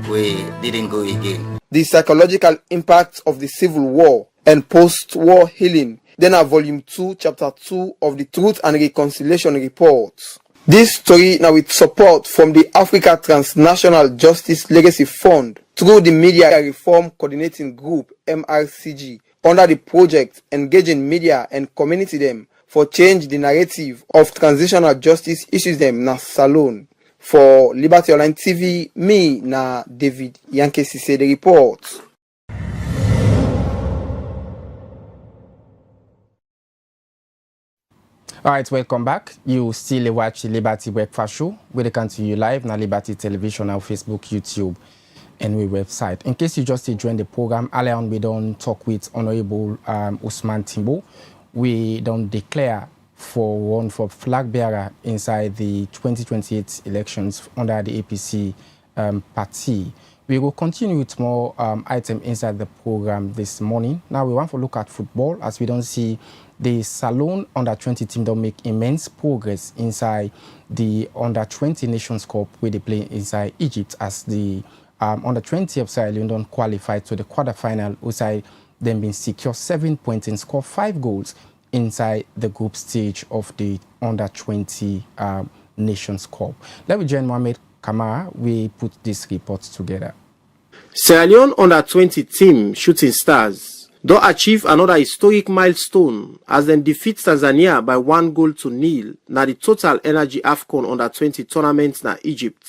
we didn't go again. The psychological impact of the civil war and post-war healing, then are volume 2, chapter 2 of the Truth and Reconciliation report. This story now with support from the Africa Transnational Justice Legacy Fund through the Media Reform Coordinating Group, MRCG, under the project Engaging Media and Community Them for Change the Narrative of Transitional Justice Issues Them na Salon. For Liberty Online TV, me na David Yankee Sise the report. Alright, welcome back. You still watch the Liberty Breakfast Show. We can see you live na Liberty Television, our Facebook, YouTube, and we website. In case you just joined the program, earlier on we don't talk with Honorable Osman Timbo. We don't declare for one for Flagbearer inside the 2028 elections under the Apc party. We will continue with more items inside the program this morning. Now we want to look at football, as we don't see the Salon under-20 team don't make immense progress inside the under-20 Nations Cup where they play inside Egypt, as the under-20 of Sierra Leone don't qualify to the quarterfinal, outside them being secure 7 points and score 5 goals inside the group stage of the under-20 Nations Cup. Let me join Mohamed Kamara. We put this report together. Sierra Leone under-20 team Shooting Stars don't achieve another historic milestone as they defeat Tanzania by 1-0 na the Total Energy AFCON under-20 tournament na Egypt.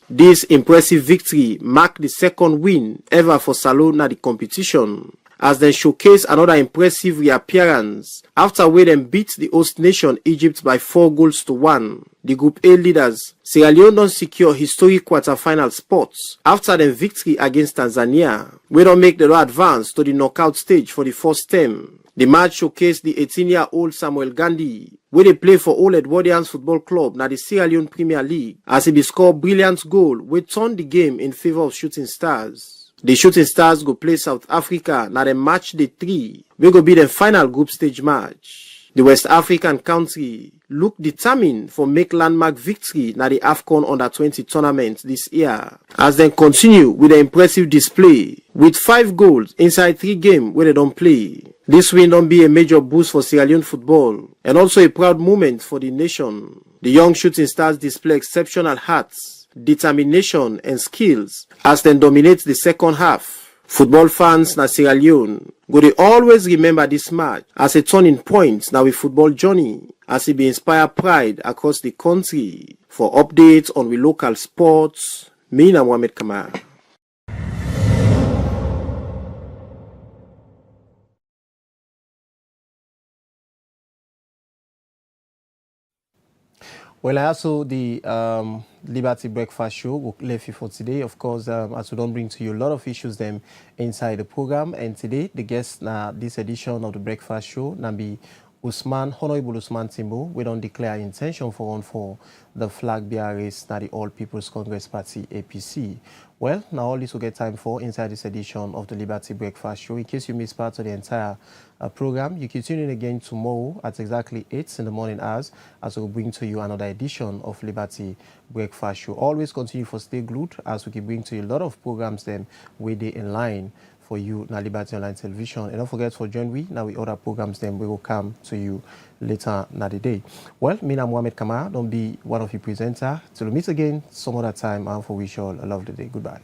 This impressive victory marked the second win ever for Salon na the competition, as they showcase another impressive reappearance after where they beat the host nation Egypt by 4-1. The Group A leaders, Sierra Leone, don't secure historic quarter-final spots after their victory against Tanzania, where don't make the advance to the knockout stage for the first time. The match showcased the 18-year-old Samuel Gandhi, where they play for Old Edwardians Football Club na the Sierra Leone Premier League, as he scored brilliant goal which turned the game in favor of Shooting Stars. The Shooting Stars go play South Africa na the match day 3, we go be the final group stage match. The West African country look determined for make landmark victory na the AFCON Under-20 tournament this year, as they continue with the impressive display with 5 goals inside 3 games where they don't play. This win don't be a major boost for Sierra Leone football and also a proud moment for the nation. The young shooting stars display exceptional hearts, determination and skills as they dominate the second half. Football fans na Sierra Leone go they always remember this match as a turning point now with football journey, as it be inspire pride across the country. For updates on the local sports, me na Mohamed Kamara. Well, also the Liberty Breakfast Show will leave you for today. Of course, as we don't bring to you a lot of issues them inside the program. And today, the guest na this edition of the Breakfast Show na be Honorable Osman Timbo. We don't declare intention for the flag bearer race na the All People's Congress Party APC. Well, now all this will get time for inside this edition of the Liberty Breakfast Show. In case you missed part of the entire program, you can tune in again tomorrow at exactly 8 in the morning as we'll bring to you another edition of Liberty Breakfast Show. Always continue for stay glued as we can bring to you a lot of programs them with they in line for you na Liberty Online Television. And don't forget for join we now with other programs then we will come to you later na the day. Well, me na Mohamed Kamara, don't be one of you presenter. Till we meet again some other time and for wish you all a lovely day. Goodbye.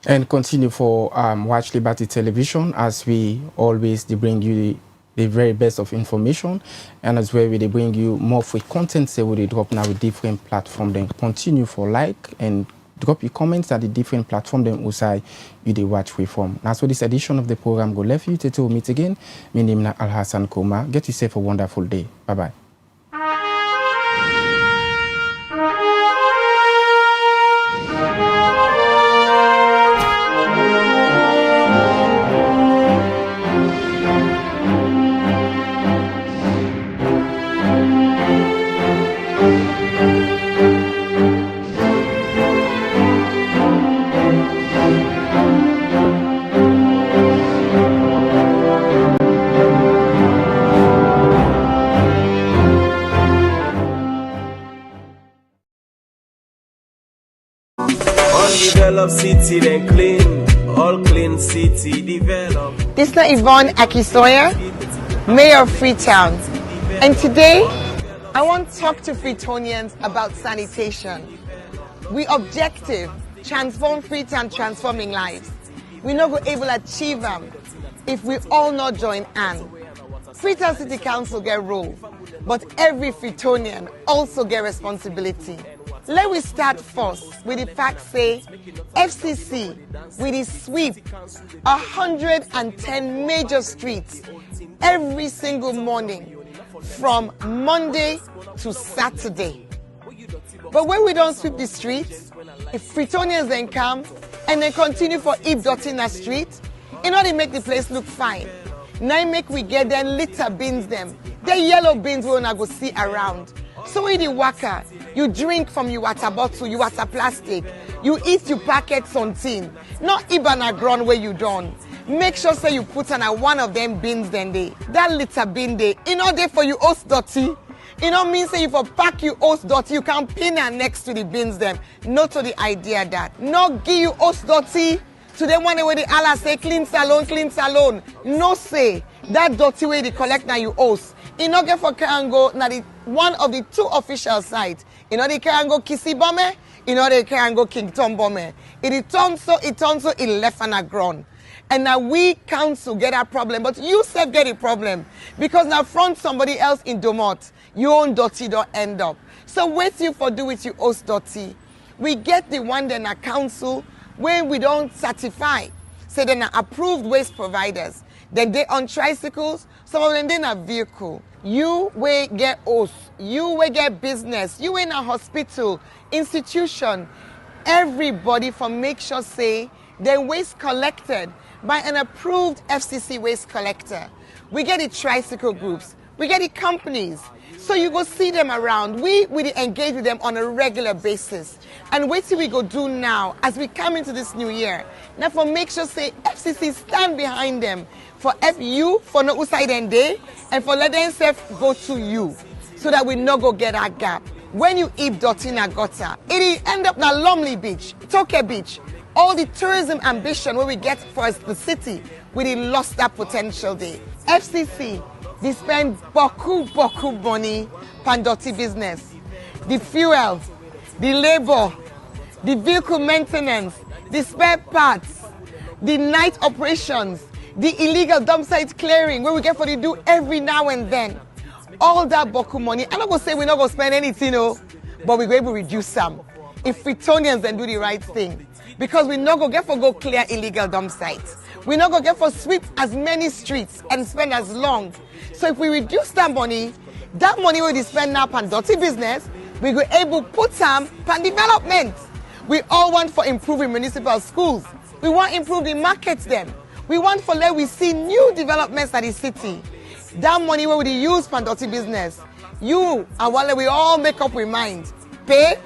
And continue for Watch Liberty Television as we always they bring you the very best of information, and as well they bring you more free content so we drop now with different platforms. Then continue for like and drop your comments at the different platform then also you they watch we from. Now so this edition of the program go left you to meet again. My name is Alhassan Koma. Get yourself a wonderful day. Bye bye. Develop city, then clean, all clean city, develop. This is Yvonne Akisoya, Mayor of Freetown. And today, I want to talk to Freetonians about sanitation. We objective, transform Freetown, transforming lives. We not go able to achieve them if we all not join hands. Freetown City Council get role, but every Freetonian also get responsibility. Let we start first with the fact say FCC with the sweep 110 major streets every single morning from Monday to Saturday. But when we don't sweep the streets, if Freetonians then come and they continue for heap dirty in the street, in order to make the place look fine. Now make we get them litter bins them. The yellow bins we wanna go see around. So in the waka, you drink from your water bottle, your water plastic, you eat your packets on tin, not even a ground where you done. Make sure say you put on one of them bins then they. That litter bin they, in order for you host dirty. You know mean say if you pack you host dirty, you can pin her next to the bins them. Not to the idea that. Not give you host dirty to them one way the Allah say clean salon. No say that dirty way they collect now you host. In no get for Karango, now the one of the 2 official sites. You know they can go Kissy Bomber, you know they can go King Tom Bomber. It turns so it left on the ground. And now we council get a problem, but you said get a problem. Because now front somebody else in Domot, your own dirty don't end up. So wait you for do with your host dirty. We get the one then a council when we don't certify. Say they're approved waste providers. Then they on tricycles, some of them they a vehicle. You will get host, you will get business, you in a hospital, institution, everybody from make sure say their waste collected by an approved FCC waste collector. We get the tricycle groups, we get the companies. So you go see them around. We engage with them on a regular basis. And wait till we go do now as we come into this new year. Now for make sure say FCC stand behind them for help you for no outside and day and for let them self go to you so that we no go get that gap. When you heap dirty in a gutter, it end up na Lumley Beach, Toke Beach, all the tourism ambition where we get for the city, we did lost that potential there. FCC, they spend boku money on dirty business. The fuel, the labor, the vehicle maintenance, the spare parts, the night operations, the illegal dump site clearing where we get for the do every now and then. All that boku money, I'm not going to say we're not going to spend anything, but we're going to reduce some. If Freetonians then do the right thing. Because we're not going to get for go clear illegal dump sites. We're not going to get for sweep as many streets and spend as long. So if we reduce that money we spend now on dirty business, we go able put some on development. We all want for improving municipal schools. We want improve the markets them. We want for let we see new developments at the city. That money where we use for dirty business. You and while we all make up we mind. Pay.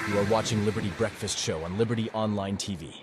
You are watching Liberty Breakfast Show on Liberty Online TV.